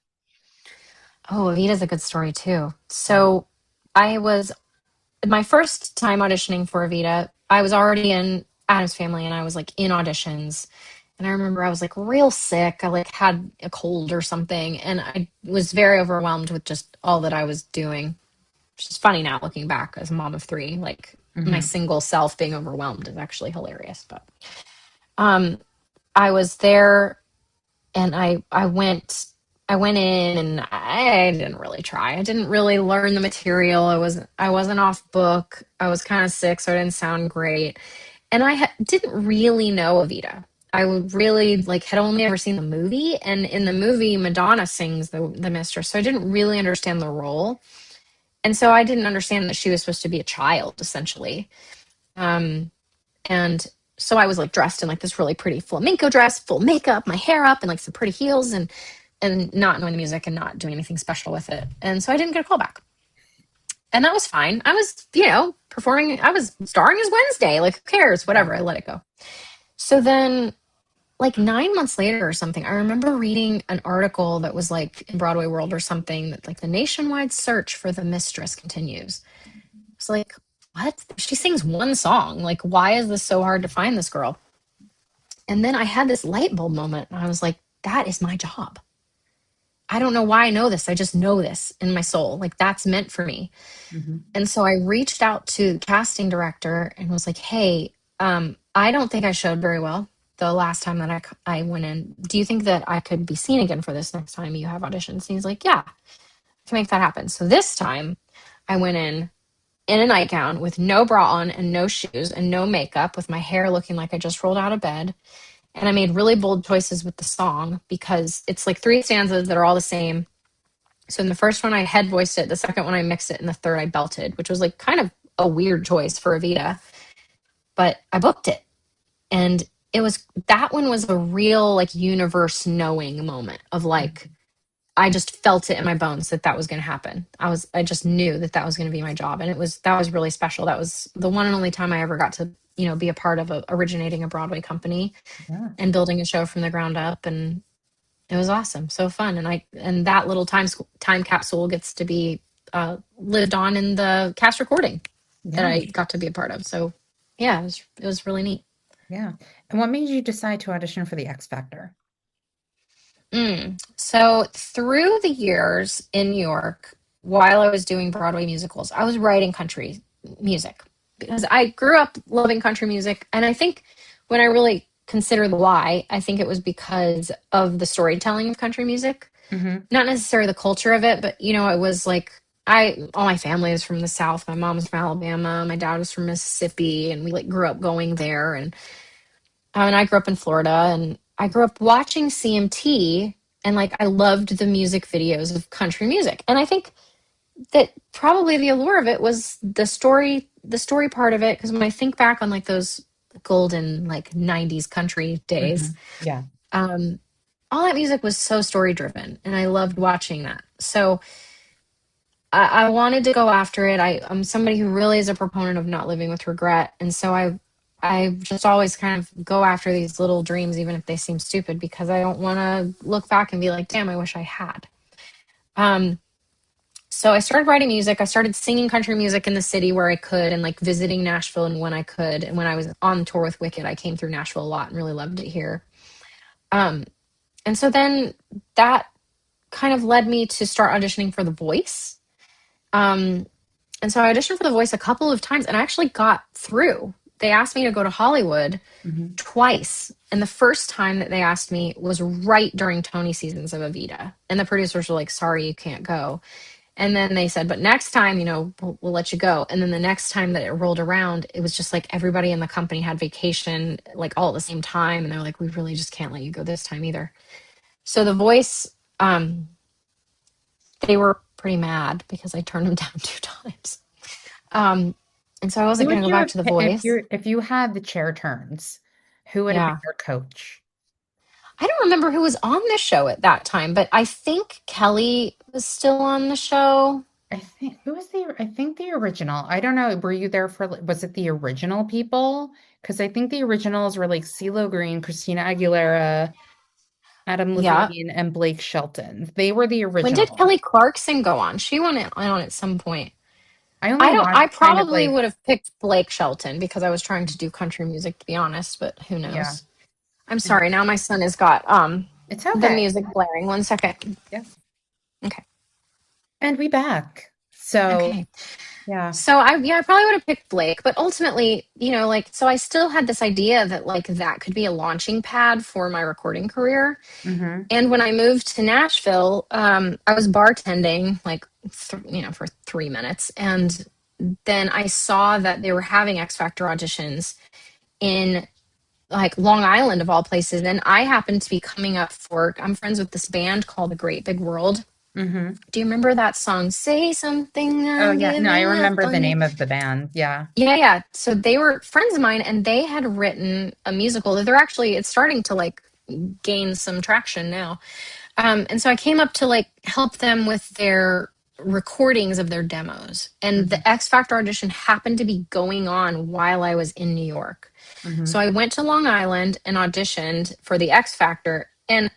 Oh, Evita's a good story too. So I was my first time auditioning for Evita. I was already in Addams Family and I was like in auditions. And I remember I was like real sick. I like had a cold or something. And I was very overwhelmed with just all that I was doing. Which is funny now looking back as a mom of three. Like my Hmm. single self being overwhelmed is actually hilarious. But um I was there and I went in and I didn't really try. I didn't really learn the material. I wasn't off book. I was kind of sick, so I didn't sound great. And didn't really know Evita. I really like had only ever seen the movie, and in the movie Madonna sings the mistress. So I didn't really understand the role. And so I didn't understand that she was supposed to be a child essentially. Um and so I was like dressed in like this really pretty flamenco dress, full makeup, my hair up and like some pretty heels, and not knowing the music and not doing anything special with it. And so I didn't get a call back. And that was fine. I was, performing, I was starring as Wednesday. Like, who cares? Yeah. Whatever. I let it go. So then, like 9 months later or something, I remember reading an article that was like in Broadway World or something that like the nationwide search for the mistress continues. It's like, what? She sings one song. Like, why is this so hard to find this girl? And then I had this light bulb moment. And I was like, that is my job. I don't know why I know this. I just know this in my soul. Like that's meant for me. Hmm. And so I reached out to the casting director and was like, hey, I don't think I showed very well the last time that I went in. Do you think that I could be seen again for this next time you have auditions? And he's like, yeah, I can make that happen. So this time I went in a nightgown with no bra on and no shoes and no makeup, with my hair looking like I just rolled out of bed. And I made really bold choices with the song because it's like three stanzas that are all the same. So in the first one, I head voiced it. The second one, I mixed it. And the third, I belted, which was like kind of a weird choice for Evita. But I booked it. And that one was a real like universe knowing moment of like, I just felt it in my bones that that was going to happen. I just knew that that was going to be my job. And that was really special. That was the one and only time I ever got to, be a part of originating a Broadway company Yeah. and building a show from the ground up. And it was awesome, so fun. And that little time capsule gets to be lived on in the cast recording that Yeah. I got to be a part of. So yeah, it was really neat. Yeah. And what made you decide to audition for the X Factor? So through the years in New York, while I was doing Broadway musicals, I was writing country music because I grew up loving country music. And I think when I really consider the why, I think it was because of the storytelling of country music, Hmm. not necessarily the culture of it, but it was like all my family is from the South. My mom's from Alabama, my dad was from Mississippi, and we like grew up going there. And I grew up in Florida, and I grew up watching CMT, and like I loved the music videos of country music. And I think that probably the allure of it was the story part of it. Because when I think back on like those golden like 90s country days, Hmm. Yeah. um, all that music was so story driven, and I loved watching that. So I wanted to go after it. I'm somebody who really is a proponent of not living with regret, and so I just always kind of go after these little dreams, even if they seem stupid, because I don't want to look back and be like, damn, I wish I had. Um, so I started writing music. I started singing country music in the city where I could, and like visiting Nashville and when I could. And when I was on tour with Wicked, I came through Nashville a lot and really loved it here. Um, and so then that kind of led me to start auditioning for The Voice. Um, and so I auditioned for The Voice a couple of times and I actually got through. They asked me to go to Hollywood Hmm. twice. And the first time that they asked me was right during Tony seasons of Evita. And the producers were like, sorry, you can't go. And then they said, but next time, we'll let you go. And then the next time that it rolled around, it was just like everybody in the company had vacation, like all at the same time. And they're like, we really just can't let you go this time either. So The Voice, um, they were pretty mad because I turned them down 2 times. Um, and so I Who wasn't going would to go you back have to The if Voice. you had the chair turns? Who would have been Yeah. your coach? I don't remember who was on the show at that time, but I think Kelly was still on the show. I think the original. I don't know. Were you there for was it the original people? Because I think the originals were like CeeLo Green, Christina Aguilera, Adam Yeah. Levine, and Blake Shelton. They were the When did original. Kelly Clarkson go on? She went on at some point. I only I watched kind of probably like, would have picked Blake Shelton because I was trying to do country music, to be honest, but who yeah. knows? I'm sorry. Now my son has got It's the okay. music blaring. 1 second. Yeah. Okay. And we back. So, Okay. yeah. So I probably would have picked Blake, but ultimately, like so I still had this idea that like that could be a launching pad for my recording career. Mm-hmm. And when I moved to Nashville, I was bartending like for 3 minutes, and then I saw that they were having X Factor auditions in like Long Island of all places. And I happened to be coming up for, I'm friends with this band called The Great Big World. Mm-hmm. Do you remember that song? Say something, Oh, I'm yeah. No, I giving up remember the on you. name of the band. Yeah. Yeah, yeah. So they were friends of mine and they had written a musical that they're actually, it's starting to like gain some traction now. And so I came up to like help them with their recordings of their demos. And Mm-hmm. the X Factor audition happened to be going on while I was in New York. Mm-hmm. So I went to Long Island and auditioned for the X Factor. And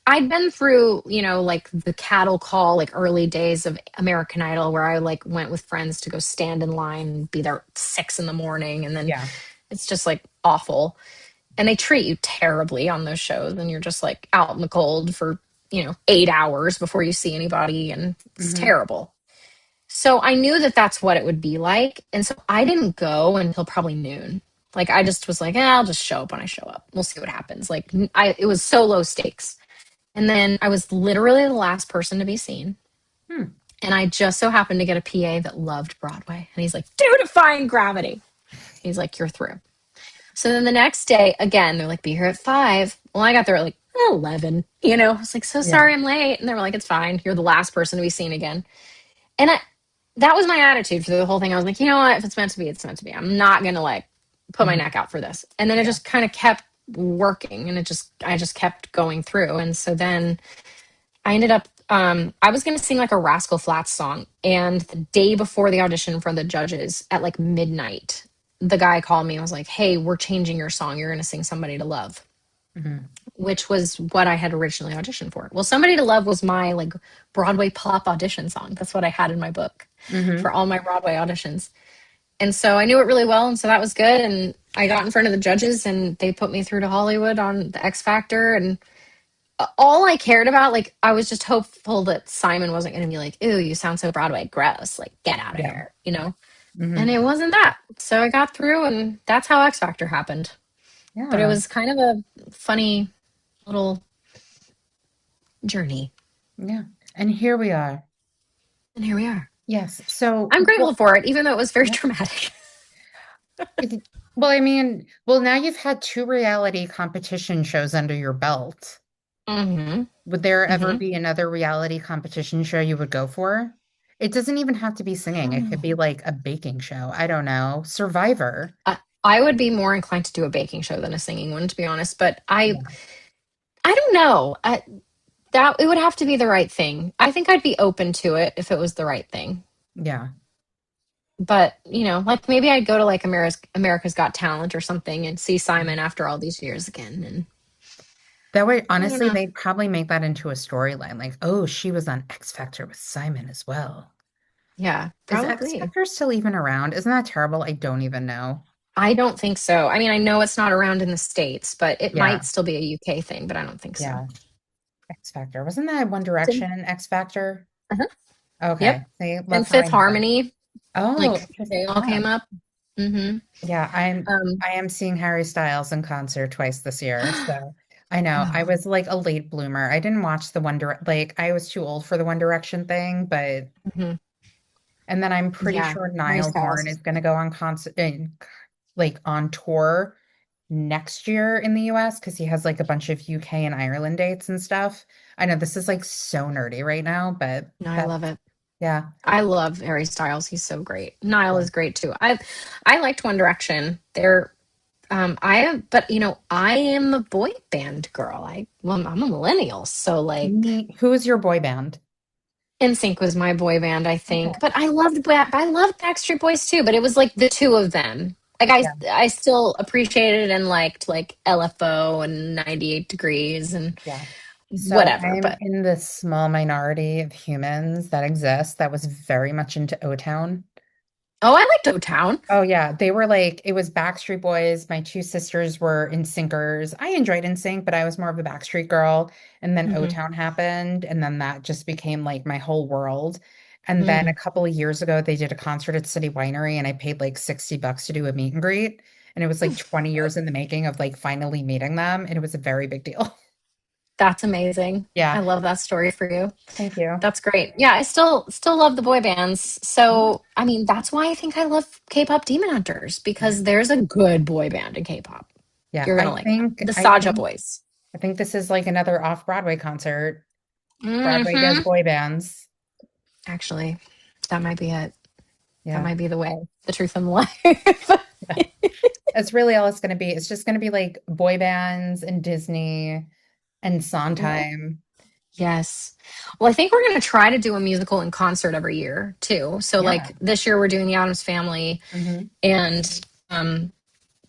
I'd been through, like the cattle call, like early days of American Idol, where I like went with friends to go stand in line and be there at 6 in the morning. And then Yeah. it's just like awful. And they treat you terribly on those shows. And you're just like out in the cold for, 8 hours before you see anybody. And it's Mm-hmm. terrible. So I knew that that's what it would be like. And so I didn't go until probably noon. Like I just was like, I'll just show up when I show up. We'll see what happens. Like it was so low stakes. And then I was literally the last person to be seen. Hmm. And I just so happened to get a PA that loved Broadway. And he's like, do Defying Gravity. He's like, you're through. So then the next day, again, they're like, be here at 5. Well, I got there at like 11. I was like, so Yeah. sorry I'm late. And they were like, it's fine. You're the last person to be seen again. And that was my attitude for the whole thing. I was like, you know what? If it's meant to be, it's meant to be. I'm not going to like put my Mm-hmm. neck out for this. And then it Yeah. just kind of kept working and I just kept going through. And so then I ended up, I was going to sing like a Rascal Flatts song. And the day before the audition for the judges at like midnight, the guy called me and was like, hey, we're changing your song. You're going to sing Somebody to Love, Mm-hmm. which was what I had originally auditioned for. Well, Somebody to Love was my like Broadway pop audition song. That's what I had in my book Mm-hmm. for all my Broadway auditions. And so I knew it really well. And so that was good. And I got in front of the judges and they put me through to Hollywood on the X Factor. And all I cared about, like, I was just hopeful that Simon wasn't going to be like, ooh, you sound so Broadway, gross, like, get out of Yeah. here. And Mm-hmm. it wasn't that. So I got through, and that's how X Factor happened. But it Yeah. was kind of a funny little journey. Yeah. And here we are. And here we are. Yes. So, I'm grateful well, for it, even though it was very yeah. traumatic. Well, I mean, well, now you've had two reality competition shows under your belt. Mm-hmm. Would there ever Mm-hmm. be another reality competition show you would go for? It doesn't even have to be singing. It could be like a baking show. I don't know. Survivor. I would be more inclined to do a baking show than a singing one, to be honest. But Yeah. I don't know. That it would have to be the right thing. I think I'd be open to it if it was the right thing. Yeah. But like maybe I'd go to like America's Got Talent or something and see Simon after all these years again. And That way, I don't honestly, know. they'd probably make that into a storyline. Like, oh, she was on X Factor with Simon as well. Yeah, Is X probably. Factor still even around? Isn't that terrible? I don't even know. I don't think so. I mean, I know it's not around in the States, but it Yeah. might still be a UK thing, but I don't think so. Yeah. X Factor. Wasn't that One Did- Direction and X Factor? uh-huh. Okay. Yep. See, love And how Fifth I know that. Harmony, Oh, like they interesting. all Yeah. came up. Hmm. Yeah, Um, I am seeing Harry Styles in concert twice this year. So I know. I Oh, was like a late bloomer. I didn't watch the like I was too old for the One Direction thing, but mhm. and then I'm pretty Yeah, sure Harry Niall Horan Styles. is going to go on concert like on tour next year in the US because he has like a bunch of UK and Ireland dates and stuff. I know this is like so nerdy right now, but No, I love that's it. yeah. I love Harry Styles. He's so great. Niall Yeah. is great too. I liked One Direction. They're I am, but I am a boy band girl. I'm a millennial, so like Who is your boy band? NSYNC was my boy band, I Okay. think. But I loved Backstreet Boys too, but it was like the two of them. Like Yeah. I still appreciated and liked like LFO and 98 Degrees and Yeah. So whatever. I'm But in this small minority of humans that exist that was very much into O-Town. oh, I liked O Town. Oh yeah, they were like it was Backstreet Boys. My two sisters were in Syncers. I enjoyed NSYNC, but I was more of a Backstreet girl. And then Hmm. O-Town happened, and then that just became like my whole world. And then a Mm. couple of years ago, they did a concert at City Winery, and I paid like $60 to do a meet and greet. And it was like 20 years in the making of like finally meeting them, and it was a very big deal. That's amazing. I Yeah, love that story for you. thank you. That's great. Yeah, I still love the boy bands. So, I mean, that's why I think I love K-pop Demon Hunters Yeah, because there's a good boy band in K-pop. yeah. You're I gonna like them. think The I Saja think Boys. I think this is like another off-Broadway concert. Broadway does Hmm. boy bands. Actually, that might be it. That Yeah. might be the way, the truth and the life. That's really all it's going to be. It's just going to be like boy bands and Disney and Well, Sondheim. yes. Well, I think we're going to try to do a musical in concert every year too. So, Yeah. like this year, we're doing the Addams Family, Hmm. and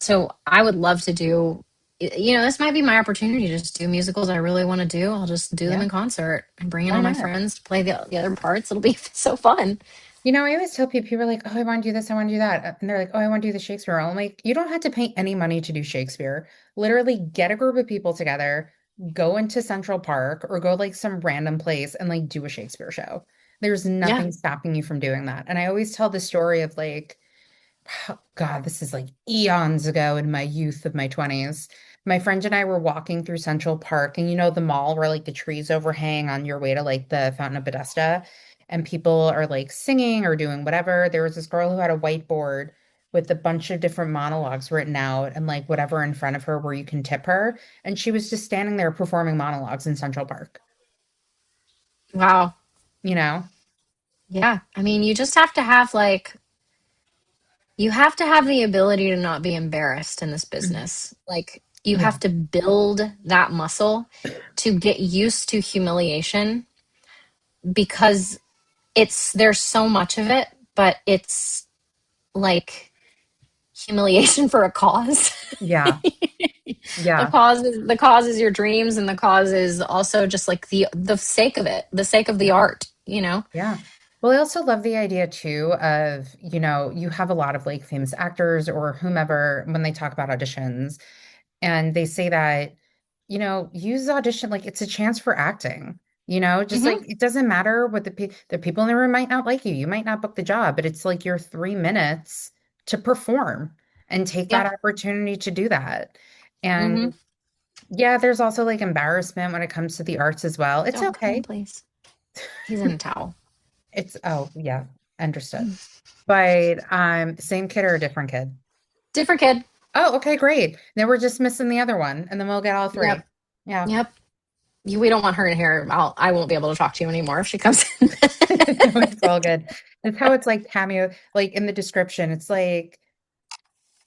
so I would love to do. This might be my opportunity to just do musicals I really want to do. I'll just do them Yeah. in concert and bring in Why all my not? friends to play the other parts. It'll be so fun. I always tell people are like, oh, I want to do this, I want to do that. And they're like, oh, I want to do the Shakespeare role. I'm like, you don't have to pay any money to do Shakespeare. Literally get a group of people together, go into Central Park or go like some random place and like do a Shakespeare show. There's Yeah. nothing stopping you from doing that. And I always tell the story of like, God, this is like eons ago in my youth of my 20s. My friend and I were walking through Central Park, and the mall where like the trees overhang on your way to like the Fountain of Bethesda, and people are like singing or doing whatever. There was this girl who had a whiteboard with a bunch of different monologues written out and like whatever in front of her where you can tip her. And she was just standing there performing monologues in Central Park, Wow. you know? Yeah. I mean, you just have to have you have to have the ability to not be embarrassed in this Mhm. business. Like, you Yeah. have to build that muscle to get used to humiliation because there's so much of it, but it's like humiliation for a cause. Yeah. the Yeah. cause is the cause is your dreams, and the cause is also just like the sake of it, the sake of the Yeah. art. Yeah. Well, I also love the idea too of, you have a lot of like famous actors or whomever when they talk about auditions, and they say that, use audition like it's a chance for acting. Just like Hmm. it doesn't matter what the people in the room might not like you. You might not book the job, but it's like your 3 minutes to perform and take that Yeah. opportunity to do that. Hmm. And yeah, there's also like embarrassment when it comes to the arts as well. It's Don't come in, okay. please. He's in a towel. It's oh yeah, understood. But same kid or a different kid? Different kid. Oh, okay, great. Then we're just missing the other one, and then we'll get all three. Yep. Yeah. Yep. We don't want her in here. I won't be able to talk to you anymore if she comes in. No, it's all good. That's how it's like cameo, like in the description. It's like,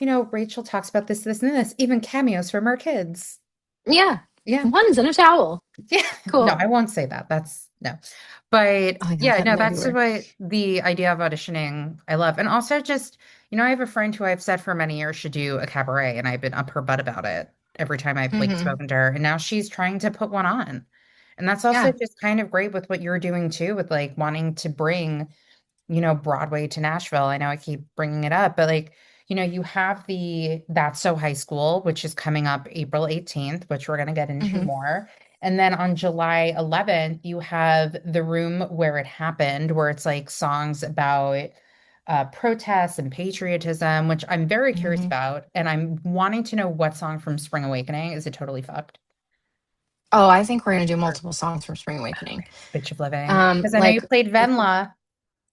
Rachel talks about this, this, and this, even cameos from our kids. Yeah. Yeah. One's in a towel. Yeah. No, Cool. I won't say that. That's no. But Oh, yeah, yeah, that no, might be that's weird. what the idea of auditioning I love. And also just, I have a friend who I've said for many years should do a cabaret, and I've been up her butt about it every time I've like Hmm. spoken to her. And now she's trying to put one on. And that's also Yeah. just kind of great with what you're doing too, with like wanting to bring Broadway to Nashville. I know I keep bringing it up, but like, you have the That's So High School, which is coming up April 18th, which we're going to get into Hmm. more. And then on July 11th, you have The Room Where It Happened, where it's like songs about protests and patriotism, which I'm very curious Hmm. about. And I'm wanting to know what song from Spring Awakening is it totally fucked? Oh, I think we're gonna do multiple songs from Spring Awakening. Bitch of Living. Because I know you Like played Venla.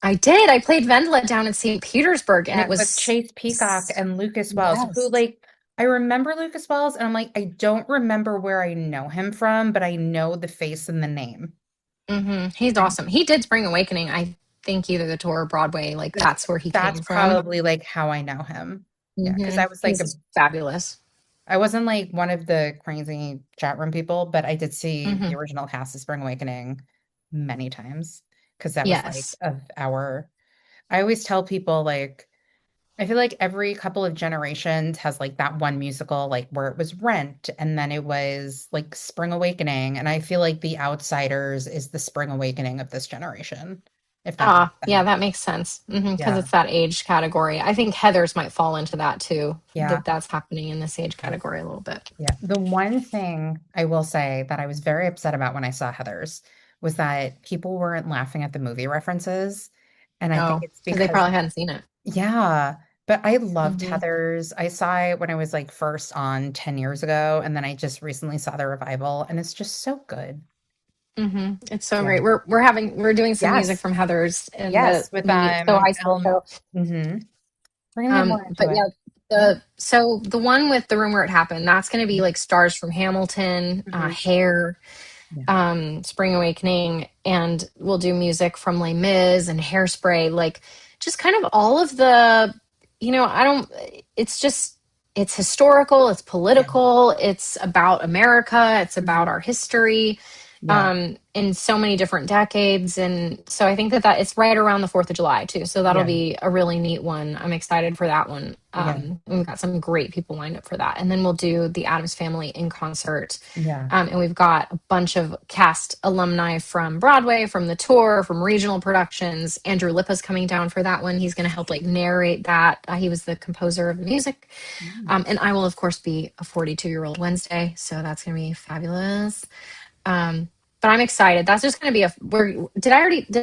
I did. I played Vendla down in St. Petersburg, and it Yeah, with was Chase Peacock and Lucas Wells, who yes. like I remember Lucas Wells, and I'm like, I don't remember where I know him from, but I know the face and the name. He's And awesome. He did Spring Awakening. I think either the tour or Broadway, like that's where he that's came from. probably like how I know him. Yeah, because I was like He's fabulous. I wasn't like one of the crazy chat room people, but I did see the hmm original cast of Spring Awakening many times because that was like Yes. of our. I always tell people like I feel like every couple of generations has like that one musical, like where it was Rent and then it was like Spring Awakening. And I feel like The Outsiders is the Spring Awakening of this generation, if that makes Ah, yeah, sense. that makes sense. Because Yeah. it's that age category. I think Heather's might fall into that too. Yeah. That's happening in this age category a little bit. Yeah. The one thing I will say that I was very upset about when I saw Heather's was that people weren't laughing at the movie references. And I think No, it's because they because, probably hadn't seen it. yeah, but I loved hmm Heather's. I saw it when I was like first on 10 years ago. And then I just recently saw the revival, and it's just so good. It's so Yeah. great. We're doing some music Yes. from Heather's in Yes. With the So High School Elm. show. Hmm. We're gonna get more into But it. yeah, Yeah. the one with the room where it happened, that's going to be like stars from Hamilton, Hmm. Hair, Yeah. Spring Awakening, and we'll do music from Les Mis and Hairspray, like just kind of all of the, I don't. It's just it's historical, it's Yeah. political, it's about America, it's about Hmm. our history, Yeah. in so many different decades. And so I think that it's right around the 4th of July too. So that'll Yeah. be a really neat one. I'm excited for that one. Yeah. And we've got some great people lined up for that. And then we'll do the Addams Family in concert. Yeah. And we've got a bunch of cast alumni from Broadway, from the tour, from regional productions. Andrew Lippa's coming down for that one. He's going to help like narrate that. He was the composer of the music. Mm. And I will, of course, be a 42-year-old Wednesday. So that's going to be fabulous. But I'm excited. That's just going to be did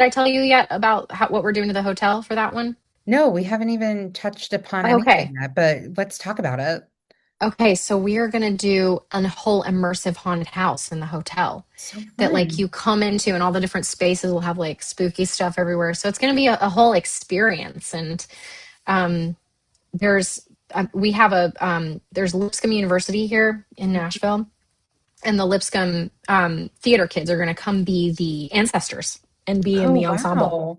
I tell you yet about what we're doing to the hotel for that one? No, we haven't even touched upon anything Okay. yet, but let's talk about it. Okay. So we are going to do a whole immersive haunted house in the hotel So that like fun. you come into, and all the different spaces will have like spooky stuff everywhere. So it's going to be a whole experience. And um, there's, we have there's Lipscomb University here in Nashville, and the Lipscomb theater kids are going to come be the ancestors and be in Oh, the ensemble. wow.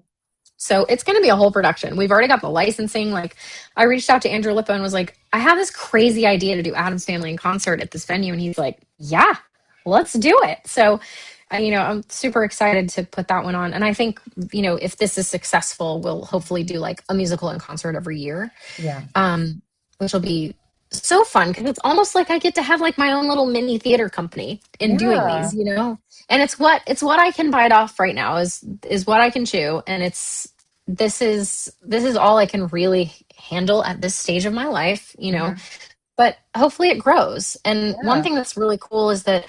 So it's going to be a whole production. We've already got the licensing. Like, I reached out to Andrew Lippa and was like, I have this crazy idea to do Addams Family in concert at this venue. And he's like, yeah, let's do it. So, I'm super excited to put that one on. And I think, if this is successful, we'll hopefully do like a musical in concert every year, Yeah. which will be so fun because it's almost like I get to have like my own little mini theater company in doing these, Yeah. And it's what I can bite off right now is what I can chew, and this is all I can really handle at this stage of my life. Hmm. But hopefully it grows. And one Yeah. thing that's really cool is that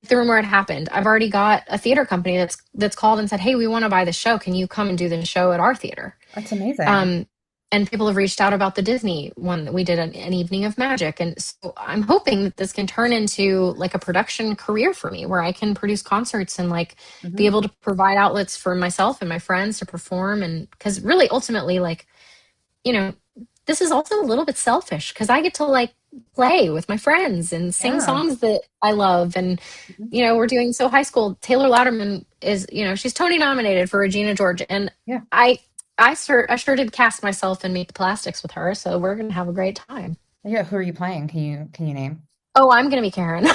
the room where it happened, I've already got a theater company that's called and said, "Hey, we want to buy the show. Can you come and do the show at our theater?" That's amazing. Um, and people have reached out about the Disney one that we did an evening of magic. And so I'm hoping that this can turn into like a production career for me where I can produce concerts and like be Hmm. able to provide outlets for myself and my friends to perform. And because really ultimately, like, you know, this is also a little bit selfish because I get to like play with my friends and sing Yeah. songs that I love. And, Mhm. we're doing So High School. Taylor Louderman is, she's Tony nominated for Regina George. And Yeah. I, I sure did cast myself and Meet the Plastics with her. So we're going to have a great time. Yeah. Who are you playing? Can you name? Oh, I'm going to be Karen.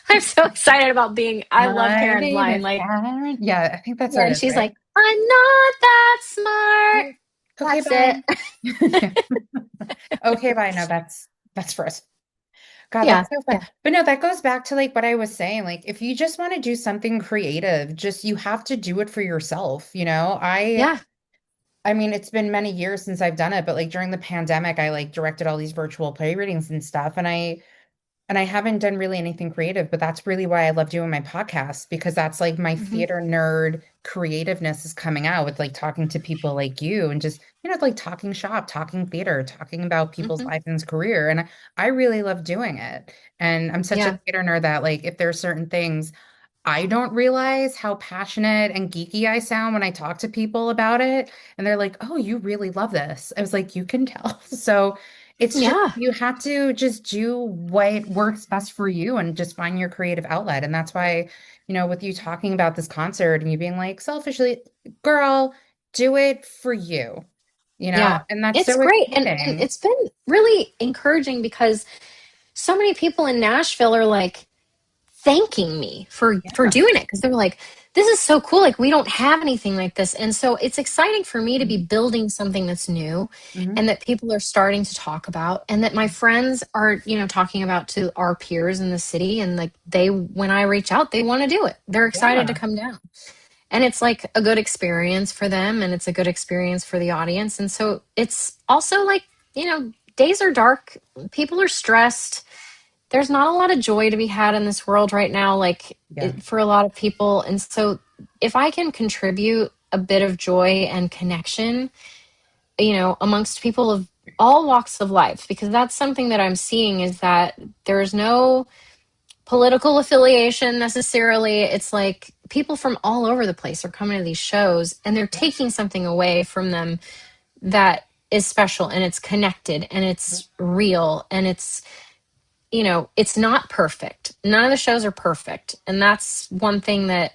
I'm so excited about I love My Karen's name line. is Like, Karen. Yeah, I think that's yeah, what it and is, she's right? like, I'm not that smart. Yeah. Okay, That's bye. it. Yeah. Okay, bye. No, that's for us. God, Yeah. that's so fun. Yeah. But no, that goes back to like what I was saying. Like, if you just want to do something creative, just you have to do it for yourself, you know? Yeah. I mean, it's been many years since I've done it, but like during the pandemic, I like directed all these virtual play readings and stuff. And And I haven't done really anything creative, but that's really why I love doing my podcast because that's like my Mhm. theater nerd creativeness is coming out with like talking to people like you and just, like talking shop, talking theater, talking about people's Mhm. life and career. And I really love doing it. And I'm such a Yeah. theater nerd that like if there are certain things I don't realize how passionate and geeky I sound when I talk to people about it. And they're like, oh, you really love this. I was like, you can tell. So it's just, Yeah. you have to just do what works best for you and just find your creative outlet. And that's why, with you talking about this concert and you being like, selfishly, girl, do it for you, Yeah. and that's It's so great. And exciting. it's been really encouraging because so many people in Nashville are like thanking me for Yeah. doing it because they're like, this is so cool. Like we don't have anything like this. And so it's exciting for me to be Mhm. building something that's new Mhm. and that people are starting to talk about and that my friends are, talking about to our peers in the city and like they when I reach out, they want to do it. They're excited to Yeah. come down. And it's like a good experience for them and it's a good experience for the audience. And so it's also like, days are dark, people are stressed. There's not a lot of joy to be had in this world right now, like Yeah. for a lot of people. And so if I can contribute a bit of joy and connection, amongst people of all walks of life, because that's something that I'm seeing is that there's no political affiliation necessarily. It's like people from all over the place are coming to these shows and they're Yeah. taking something away from them that is special and it's connected and it's real and it's not perfect. None of the shows are perfect. And that's one thing that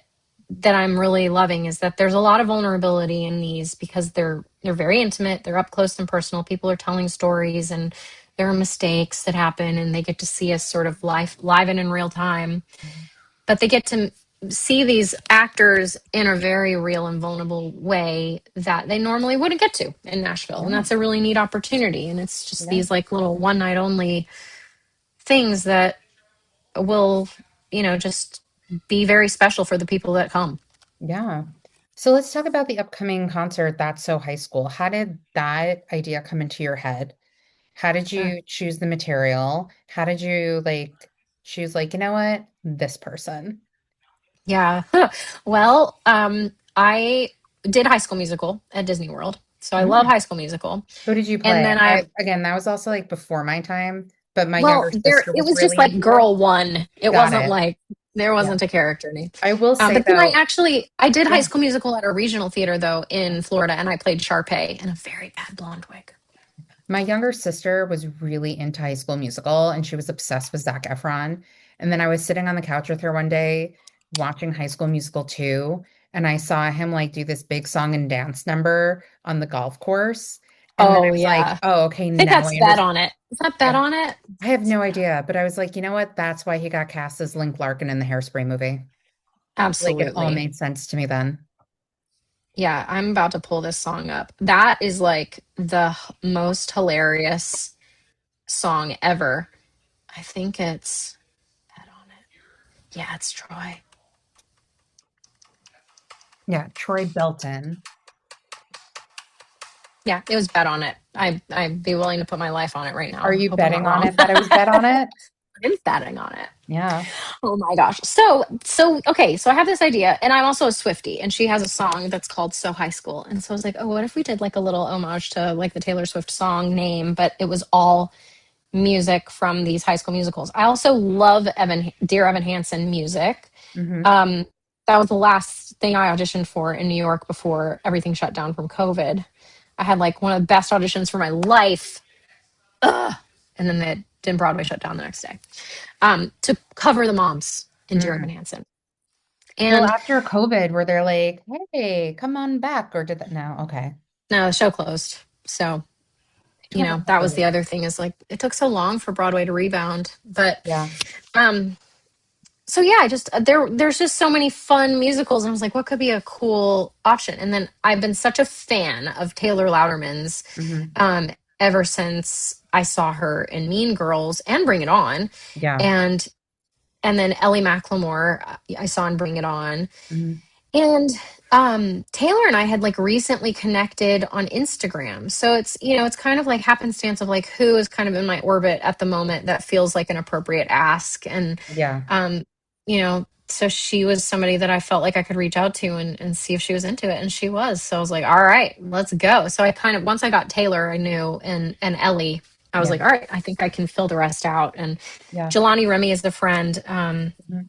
I'm really loving is that there's a lot of vulnerability in these because they're very intimate, they're up close and personal. People are telling stories and there are mistakes that happen and they get to see us sort of live and in real time. But they get to see these actors in a very real and vulnerable way that they normally wouldn't get to in Nashville. And Yeah. that's a really neat opportunity. And it's just Yeah. these like little one night only things that will, just be very special for the people that come. Yeah. So let's talk about the upcoming concert, That's So High School. How did that idea come into your head? How did Sure. you choose the material? How did you like choose like, you know what? This person. Yeah. Well, I did High School Musical at Disney World. So I love Mm. High School Musical. Who did you And play? then I, Again, that was also like before my time, but my well, younger sister it was was just really like into it. girl one. It Got wasn't it. like, there Yeah. wasn't a character name. I will say But then though, I did High yeah. School Musical at a regional theater though in Florida and I played Sharpay in a very bad blonde wig. My younger sister was really into High School Musical and she was obsessed with Zac Efron. And then I was sitting on the couch with her one day watching High School Musical 2, and I saw him like do this big song and dance number on the golf course. And then I Oh was like, yeah. oh, okay, I think now that's I Bet understand. on It. Is that Bet Yeah. on It? I have no idea, but I was like, you know what? That's why he got cast as Link Larkin in the Hairspray movie. Like it all Absolutely. made sense to me then. Yeah, I'm about to pull this song up. That is like the most hilarious song ever. I think it's Bet on It. Yeah, it's Troy. Yeah, Troy Belton. Yeah, it was Bet on It. I'd be willing to put my life on it right Are now. you Hope I'm not betting on wrong. it that it was bet on it? I'm betting on it. Yeah. Oh my gosh. So okay, so I have this idea and I'm also a Swiftie and she has a song that's called So High School. And so I was like, "Oh, what if we did like a little homage to like the Taylor Swift song name, but it was all music from these high school musicals." I also love Dear Evan Hansen music. Hmm. Um, that was the last thing I auditioned for in New York before everything shut down from COVID. I had like one of the best auditions for my life. Ugh. And then they did Broadway shut down the next day to cover the moms in Dear Evan Mm. Hansen. Well, And after COVID, were they like, hey, come on back? Or did that? No. Okay. no, the show closed. So, Oh, that was the okay. other thing is like it took so long for Broadway to rebound. But Yeah. um so yeah, I just there's just so many fun musicals and I was like, what could be a cool option? And then I've been such a fan of Taylor Louderman's Hmm. um ever since I saw her in Mean Girls and Bring It On. Yeah. And then Ellie Macklemore I saw in Bring It On. Hmm. And Taylor and I had like recently connected on Instagram. So it's, it's kind of like happenstance of like who is kind of in my orbit at the moment that feels like an appropriate ask. And, Yeah. um, so she was somebody that I felt like I could reach out to and see if she was into it. And she was. So I was like, all right, let's go. So I kind of, once I got Taylor, I knew, and Ellie, I was Yeah. like, all right, I think I can fill the rest out. And Yeah. Jelani Remy is the friend. Mhm.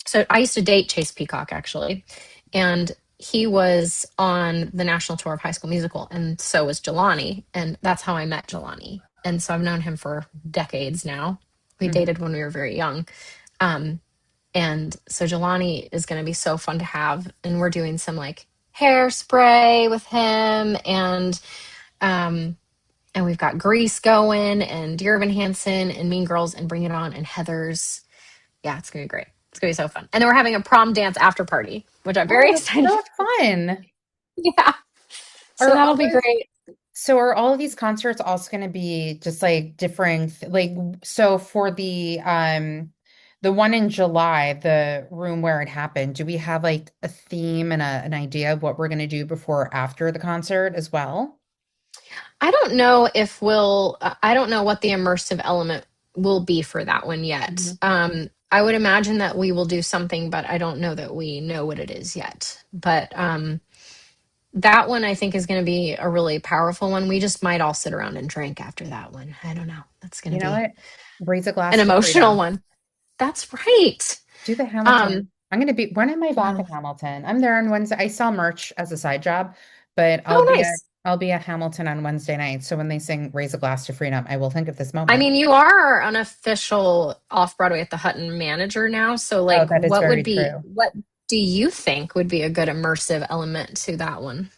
So I used to date Chase Peacock actually, and he was on the national tour of High School Musical, and so was Jelani, and that's how I met Jelani. And so I've known him for decades now. We Mhm. dated when we were very young, um, and so Jelani is going to be so fun to have, and we're doing some like hairspray with him, um, and we've got Grease going, and Dear Evan Hansen, and Mean Girls, and Bring It On, and Heather's. Yeah, it's gonna be great. It's gonna be so fun. And then we're having a prom dance after party, which I'm very Oh, that's excited so for. fun. Yeah. So Are that'll all be of great. So are all of these concerts also going to be just like differing like so for the one in July, the room where it happened, do we have like a theme and an idea of what we're going to do before or after the concert as well? I don't know if I don't know what the immersive element will be for that one yet. Mhm. I would imagine that we will do something, but I don't know that we know what it is yet. But that one I think is going to be a really powerful one. We just might all sit around and drink after that one. I don't know. That's going You to know be what? Raise a an glass to emotional freedom. one. That's right. Do the Hamilton. Um, I'm going to be, when am I back yeah. in Hamilton? I'm there on Wednesday. I sell merch as a side job, but Oh, nice. I'll be at Hamilton on Wednesday night. So when they sing Raise a Glass to Freedom, I will think of this I moment. mean, you are an official Off Broadway at the Hutton manager now. So, Oh, like, that is very true. what do you think would be a good immersive element to that one?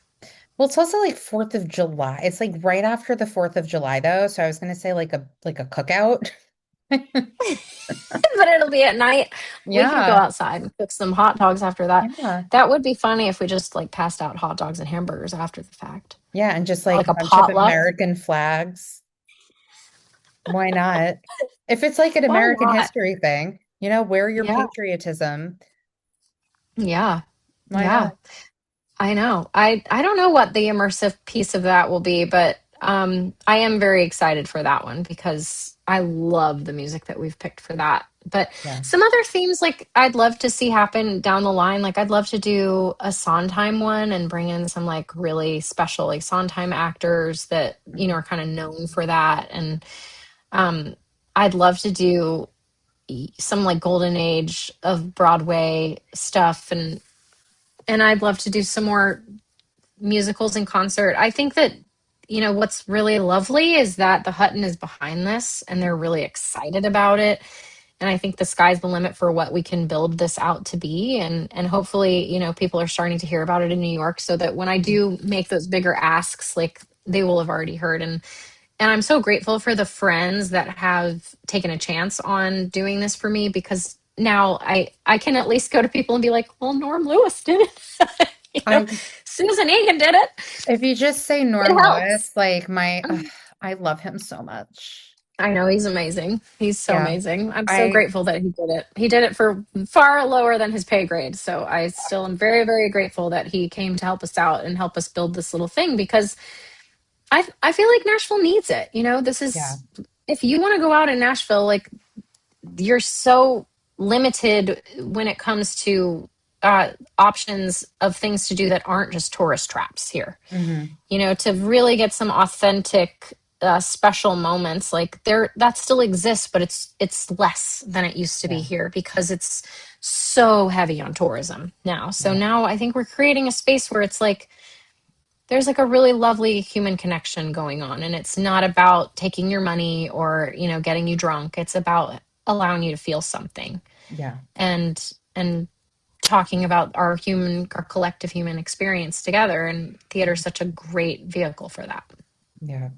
Well, it's also like 4th of July. It's like right after the 4th of July though. So I was gonna say like a cookout. But it'll be at night. We could go Yeah. outside and cook some hot dogs after that. Yeah. That would be funny if we just like passed out hot dogs and hamburgers after the fact, Yeah. And just like like a a bunch of potluck. American flags. Why not? If it's like an Why American not? history thing, wear your Yeah, patriotism. yeah, Why yeah. not? I know. I don't know what the immersive piece of that will be, but I am very excited for that one because I love the music that we've picked for that. But Yeah. some other themes like I'd love to see happen down the line. Like I'd love to do a Sondheim one and bring in some like really special like Sondheim actors that, Mhm. are kind of known for that. And um I'd love to do some like golden age of Broadway stuff, and I'd love to do some more musicals in concert. I think that, what's really lovely is that the Hutton is behind this and they're really excited about it. And I think the sky's the limit for what we can build this out to be. And hopefully, people are starting to hear about it in New York so that when I do make those bigger asks, like they will have already heard. And I'm so grateful for the friends that have taken a chance on doing this for me because now I can at least go to people and be like, well, Norm Lewis did it. I Susan Egan did it. If you just say It Norm helps. Lewis, like I love him so much. I know he's amazing. He's so Yeah. amazing. I'm so I grateful that he did it. He did it for far lower than his pay grade. So I still am very, very grateful that he came to help us out and help us build this little thing because I feel like Nashville needs it. This yeah. is if you want to go out in Nashville, like you're so limited when it comes to options of things to do that aren't just tourist traps here. Hmm. To really get some authentic special moments like there that still exists, but it's less than it used to be Yeah. here because it's so heavy on tourism now. So Yeah. now I think we're creating a space where it's like there's like a really lovely human connection going on, and it's not about taking your money or getting you drunk. It's about allowing you to feel something Yeah. and talking about our collective human experience together, and theater is such a great vehicle for that. Yeah.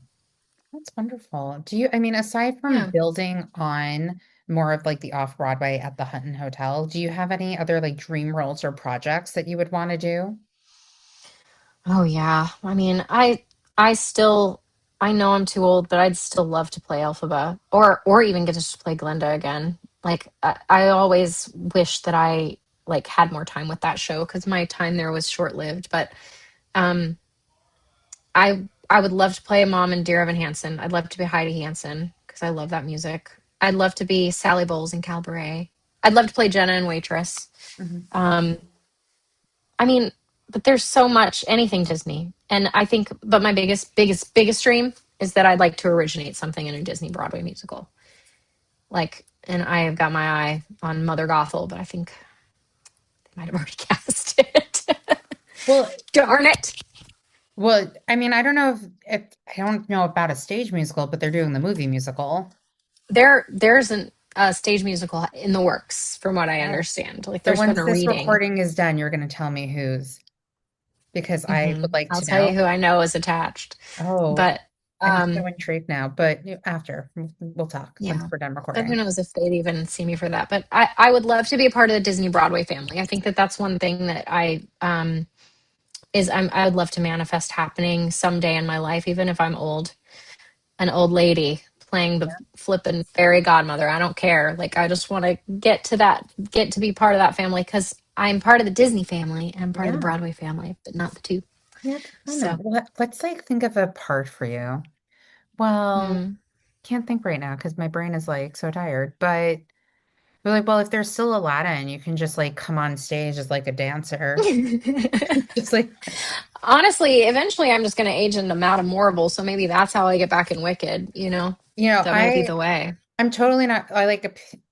That's wonderful. Aside from Yeah. building on more of like the off Broadway at the Hutton Hotel, do you have any other like dream roles or projects that you would want to do? Oh yeah. I mean, I still I know I'm too old, but I'd still love to play Elphaba or even get to just play Glinda again. Like I always wish that I like had more time with that show because my time there was short lived. But um, I would love to play Mom in Dear Evan Hansen. I'd love to be Heidi Hansen because I love that music. I'd love to be Sally Bowles in Cabaret. I'd love to play Jenna in Waitress. Mhm. Um, I mean, but there's so much anything Disney, and I think. But my biggest dream is that I'd like to originate something in a Disney Broadway musical. Like, and I have got my eye on Mother Gothel, but I think they might have already cast it. Well, Darn it! I mean, I don't know if I don't know about a stage musical, but they're doing the movie musical. There's a stage musical in the works, from what I Oh. understand. Like, So there's been once a this reading. recording is done, you're going to tell me whose, because I would like I'll to tell you know. who I know is attached. Oh, But I'm so intrigued now. But after we'll talk once yeah. we're done But who recording. knows if they'd even see me for that. But I would love to be a part of the Disney Broadway family. I think that that's one thing that I would love to manifest happening someday in my life, even if I'm old, an old lady playing the flippin' fairy godmother. I don't care. Like, I just want to get to be part of that family because I'm part of the Disney family and I'm part of the Yeah. Broadway family, but not the two. Yeah. I know. So, Let's like think of a part for you. Well, mm. can't think right now because my brain is like so tired. But we're like, well, if there's still Aladdin, you can just like come on stage as like a dancer. Just like, Honestly, eventually I'm just going to age into Madame Morrible, so maybe that's how I get back in Wicked, you know? That might be the way. I'm totally not,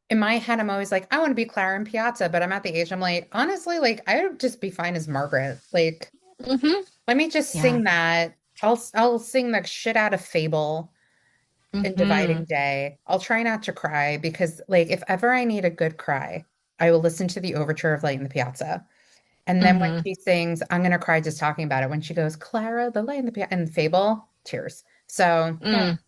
in my head, I'm always like, I want to be Clara and Piazza, but I'm at the age, I'm like, honestly, like, I would just be fine as Margaret. Like, Hmm. let me just Yeah. sing that. I'll sing the shit out of Fable and Hmm. Dividing Day. I'll try not to cry because, like, if ever I need a good cry, I will listen to the overture of Light in the Piazza. And then when Hmm. she sings, I'm gonna cry just talking about it. When she goes, Clara, the Light in the Piazza, and Fable, tears. So, yeah, Mm.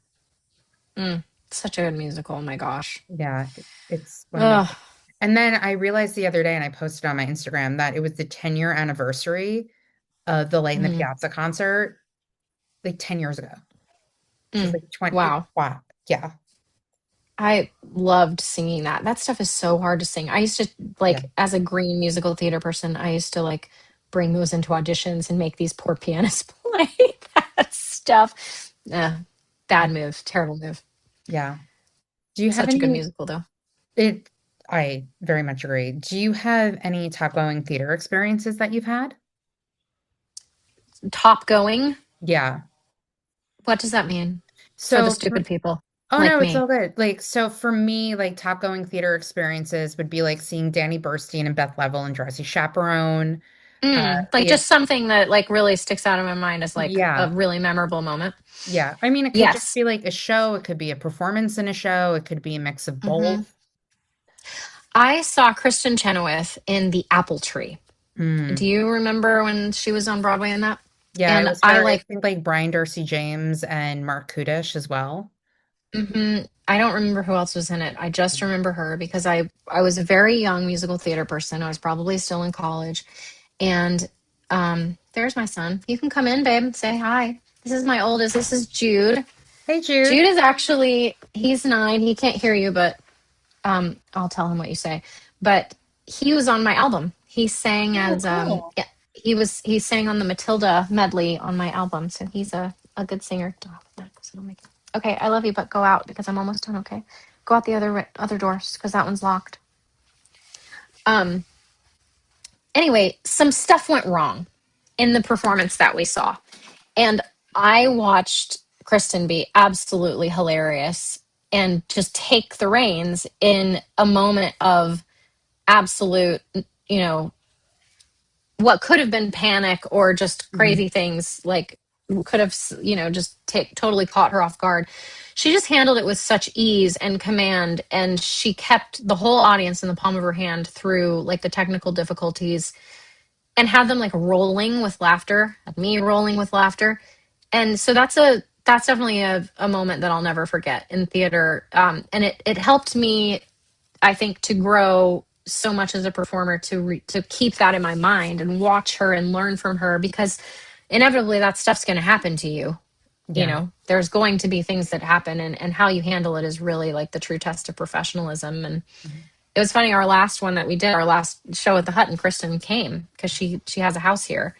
Mm. Such a good musical. Oh my gosh. yeah, it's one of my. Ugh. And then I realized the other day, and I posted on my Instagram that it was the 10-year anniversary of the Light in the Mm. Piazza concert, like 10 years ago. So it's Mm. like 20. Wow. Wow. Yeah. I loved singing that. That stuff is so hard to sing. I used to, Yeah. like, as a green musical theater person, I used to like bring those into auditions and make these poor pianists play that stuff. Bad move, terrible move. Yeah. Do you have Such a good any? musical though. It, I very much agree. Do you have any top going theater experiences that you've had? Top going. Yeah. What does that mean for the So, stupid people oh like no, it's me? all good. Like, so for me, like top going theater experiences would be like seeing Danny Burstein and Beth Level and Dressy Chaperone. Like Yeah, just something that like really sticks out in my mind as like a yeah, really memorable moment. yeah. I mean, it could just Yes. be like a show. It could be a performance in a show. It could be a mix of Hmm. both. I saw Kristen Chenoweth in The Apple Tree. Do Mm. you remember when she was on Broadway in that? Yeah, it And was I her. I like, think like Brian Darcy James and Mark Kudish as well. I don't remember who else was in it. I just remember her because I was a very young musical theater person. I was probably still in college. And there's my son. You can come in, babe. Say hi. This is my oldest. This is Jude. Hey, Jude. Jude is actually he's 9. He can't hear you, but I'll tell him what you say. But he was on my album. He sang Oh, as cool. yeah, he sang on the Matilda medley on my album. So he's a good singer. Okay, I love you, but go out because I'm almost done. Okay, go out the other doors because that one's locked. Um. Anyway, some stuff went wrong in the performance that we saw, and I watched Kristen be absolutely hilarious and just take the reins in a moment of absolute, you know, what could have been panic or just Mhm. crazy things like could have, just totally caught her off guard. She just handled it with such ease and command, and she kept the whole audience in the palm of her hand through like the technical difficulties and had them like rolling with laughter, had me rolling with laughter. And so that's definitely a moment that I'll never forget in theater. And it helped me, I think, to grow so much as a performer to keep that in my mind and watch her and learn from her because inevitably that stuff's going to happen to you. Yeah. There's going to be things that happen, and how you handle it is really like the true test of professionalism. And Mhm. it was funny. Our last one that we did, our last show at the Hutton, Kristen came because she has a house here,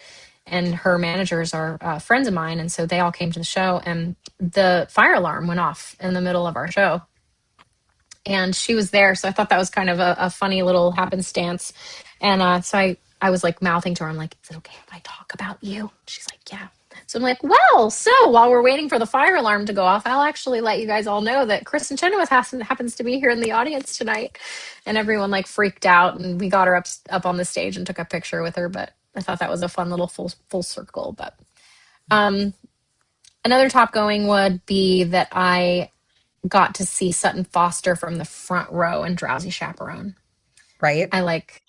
and her managers are friends of mine, and so they all came to the show. And the fire alarm went off in the middle of our show, and she was there, so I thought that was kind of a funny little happenstance. And so I was like mouthing to her, I'm like, "Is it okay if I talk about you?" She's like, "Yeah." So I'm like, "Well, so while we're waiting for the fire alarm to go off, I'll actually let you guys all know that Kristen Chenoweth happens to be here in the audience tonight." And everyone like freaked out, and we got her up on the stage and took a picture with her. But I thought that was a fun little full circle. But um, another top going would be that I got to see Sutton Foster from the front row in Drowsy Chaperone. Right? I like,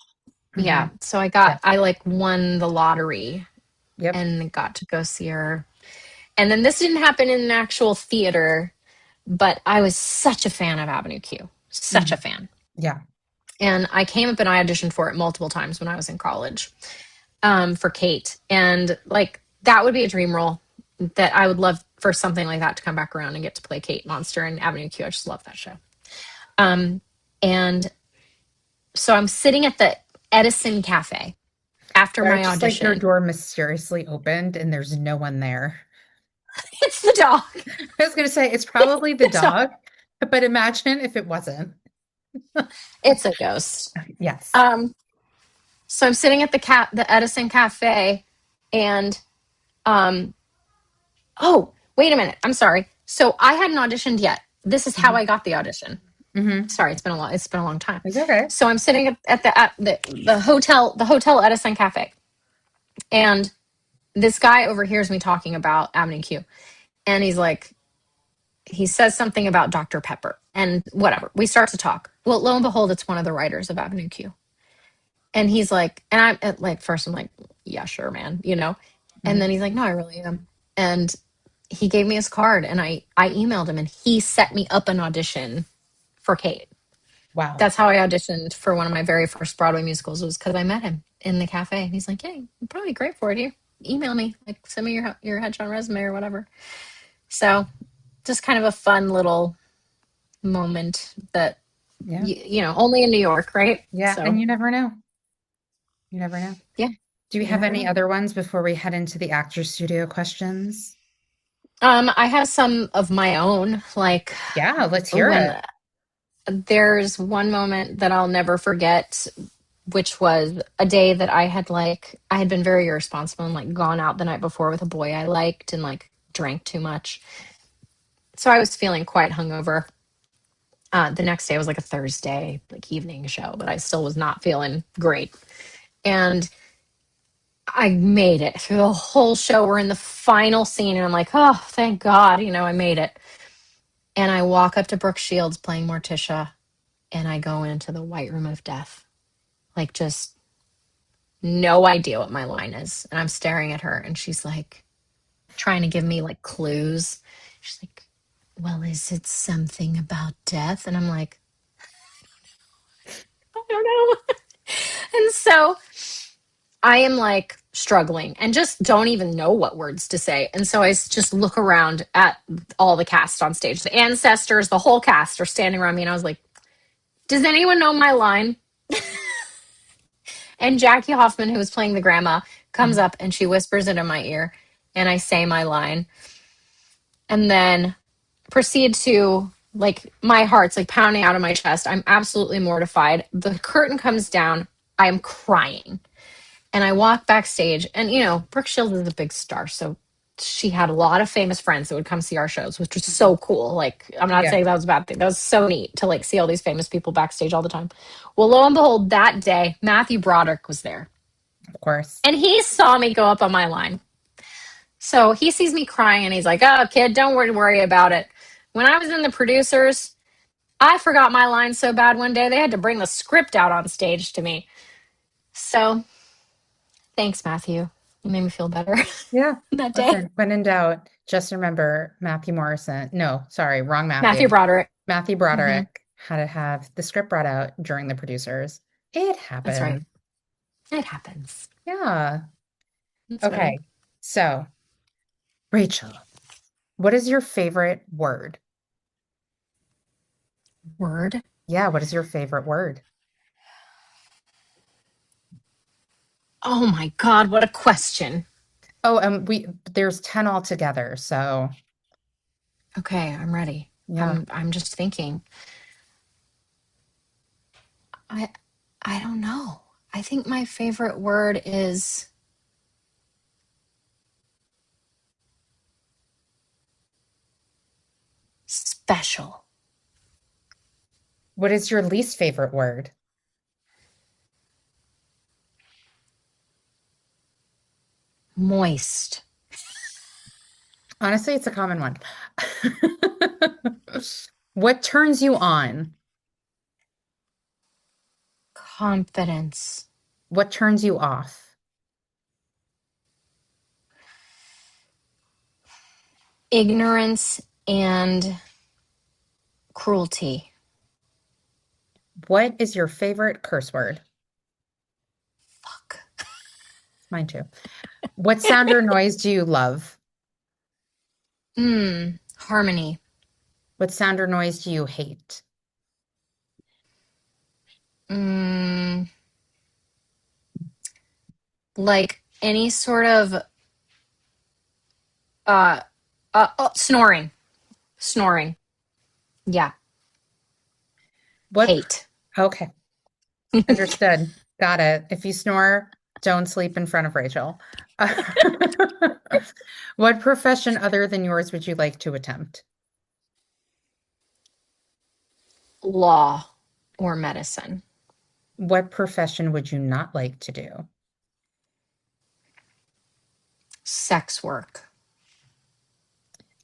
Hmm. yeah. So Yeah. I like won the lottery Yep. and got to go see her. And then this didn't happen in an actual theater, but I was such a fan of Avenue Q, such a Hmm. fan. Yeah. And I came up and I auditioned for it multiple times when I was in college for Kate. And like that would be a dream role that I would love for something like that to come back around and get to play Kate Monster in Avenue Q. I just love that show. Um, and so I'm sitting at the Edison Cafe after Or my just like your audition. door mysteriously opened and there's no one there. It's the dog. I was going to say it's probably the The dog. dog, but imagine if it wasn't. It's a ghost. Yes. Um, so I'm sitting at the Edison Cafe, and um, oh, wait a minute. I'm sorry. So I hadn't auditioned yet. This is how Hmm. I got the audition. Hmm. Sorry, it's been a long time. It's okay. So I'm sitting at the hotel Edison Cafe, and this guy overhears me talking about Avenue Q, and he's like, he says something about Dr. Pepper, and whatever. We start to talk. Well, lo and behold, it's one of the writers of Avenue Q, and he's like, and I'm at like first I'm like, yeah, sure, man, you know, and Hmm. then he's like, no, I really am, and he gave me his card, and I emailed him, and he set me up an audition for Kate. Wow. That's how I auditioned for one of my very first Broadway musicals, was because I met him in the cafe. And he's like, "Yeah, you're probably great for it. Here, email me, like send me your headshot resume or whatever." So just kind of a fun little moment that Yeah. you know, only in New York, right? Yeah. And So you never know. You never know. yeah, Do we you have never any know. other ones before we head into the actor studio questions? I have some of my own, like Yeah, let's hear when it. there's one moment that I'll never forget, which was a day that I had been very irresponsible and like gone out the night before with a boy I liked and like drank too much. So I was feeling quite hungover. The next day was like a Thursday, like evening show, but I still was not feeling great. And I made it through the whole show. We're in the final scene, and I'm like, oh, thank God, you know, I made it. And I walk up to Brooke Shields playing Morticia, and I go into the white room of death, like just no idea what my line is. And I'm staring at her, and she's like trying to give me like clues. She's like, well, is it something about death? And I'm like, I don't know. And so I am like struggling and just don't even know what words to say. And so just look around at all the cast on stage. The ancestors, the whole cast are standing around me. And I was like, does anyone know my line? And Jackie Hoffman, who was playing the grandma, comes Mhm. up and she whispers it in my ear. And I say my line. And then proceed to, like, my heart's like pounding out of my chest. I'm absolutely mortified. The curtain comes down. I am crying. And I walk backstage, and you know, Brooke Shields is a big star, so she had a lot of famous friends that would come see our shows, which was so cool. Like, I'm not Yeah, saying that was a bad thing. That was so neat to like see all these famous people backstage all the time. Well, lo and behold, that day, Matthew Broderick was there, of course. and he saw me go up on my line. So he sees me crying, and he's like, "Oh, kid, don't worry about it." When I was in the producers, I forgot my line so bad one day they had to bring the script out on stage to me. So thanks, Matthew. You made me feel better Yeah. that day. Listen, when in doubt, just remember Matthew Morrison. No, sorry, wrong Matthew Matthew. Broderick. Matthew Hmm. Broderick had to have the script brought out during the producers. It That's right. happened. It happens. Yeah. That's funny. Okay. So, Rachel, what is your favorite word? Word. Yeah, what is your favorite word? Oh my God, what a question. Oh, there's 10 altogether, so Okay, I'm ready. yeah. I'm just thinking. I I don't know. I think my favorite word is special. What is your least favorite word? Moist. Honestly, it's a common one. What turns you on? Confidence. What turns you off? Ignorance and cruelty. What is your favorite curse word? Fuck. Mine too. What sound or noise do you love? Harmony. What sound or noise do you hate? Mm, like any sort of uh snoring. Snoring. Yeah. What? Hate. Okay, understood. Got it. If you snore, don't sleep in front of Rachel. What profession other than yours would you like to attempt? Law or medicine. What profession would you not like to do? Sex work.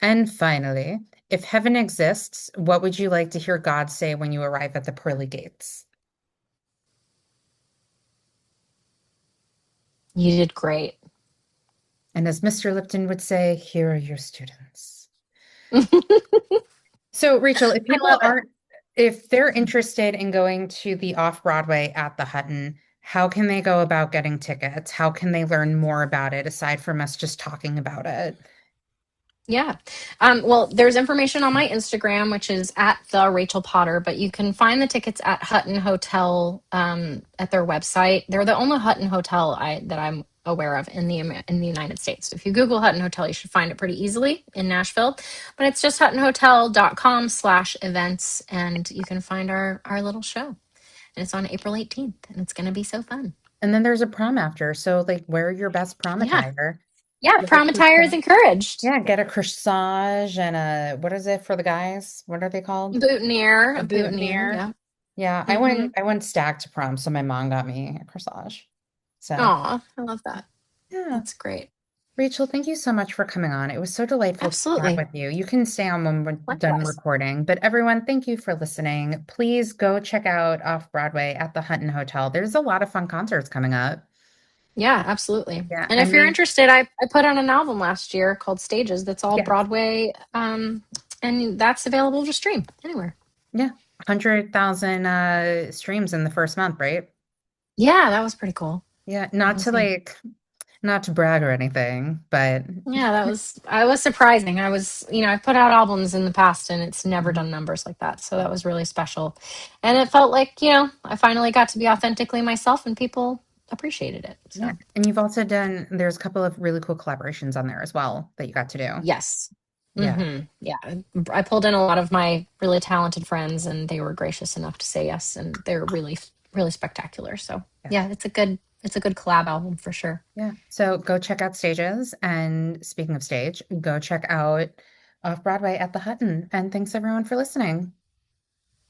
And finally, if heaven exists, what would you like to hear God say when you arrive at the pearly gates? You did great. And as Mr. Lipton would say, here are your students. So, Rachel, if I people love it. aren't, if they're interested in going to the Off Broadway at the Hutton, how can they go about getting tickets? How can they learn more about it aside from us just talking about it? Yeah. Well, there's information on my Instagram, which is at the Rachel Potter, but you can find the tickets at Hutton Hotel at their website. They're the only Hutton Hotel that I'm aware of in the United States. So if you Google Hutton Hotel, you should find it pretty easily in Nashville. But it's just huttonhotel.com/events, and you can find our little show. And it's on April 18th, and it's going to be so fun. And then there's a prom after. So, like, wear your best prom Yeah. attire. Yeah. Get a Prom attire is corsage. encouraged. Yeah, get a corsage and what is it for the guys? What are they called? Boutonniere, A a boutonniere. boutonniere. Yeah. Yeah, Mm-hmm. I went stag to prom, so my mom got me a corsage. So, Aw, I love that. yeah. That's great. Rachel, thank you so much for coming on. It was so delightful to chat Absolutely. with you. You can stay on when we're done Likewise. recording, but everyone, thank you for listening. Please go check out Off Broadway at the Hutton Hotel. There's a lot of fun concerts coming up. Yeah, absolutely. Yeah, And I if you're mean, interested, I put on an album last year called Stages that's all yeah, Broadway. And that's available to stream anywhere. yeah, 100,000 streams in the first month, right? Yeah, that was pretty cool. Yeah, That was neat. not to brag or anything, but Yeah, I was surprising. I've put out albums in the past and it's never Mhm. done numbers like that. So that was really special. And it felt like, I finally got to be authentically myself and people appreciated it. Yeah. So And you've also there's a couple of really cool collaborations on there as well that you got to do. yes. Yeah. Yeah. I pulled in a lot of my really talented friends and they were gracious enough to say yes. And they're really, really spectacular. So Yeah. yeah, it's a good collab album for sure. Yeah. So go check out Stages. And speaking of stage, go check out Off Broadway at the Hutton. And thanks everyone for listening.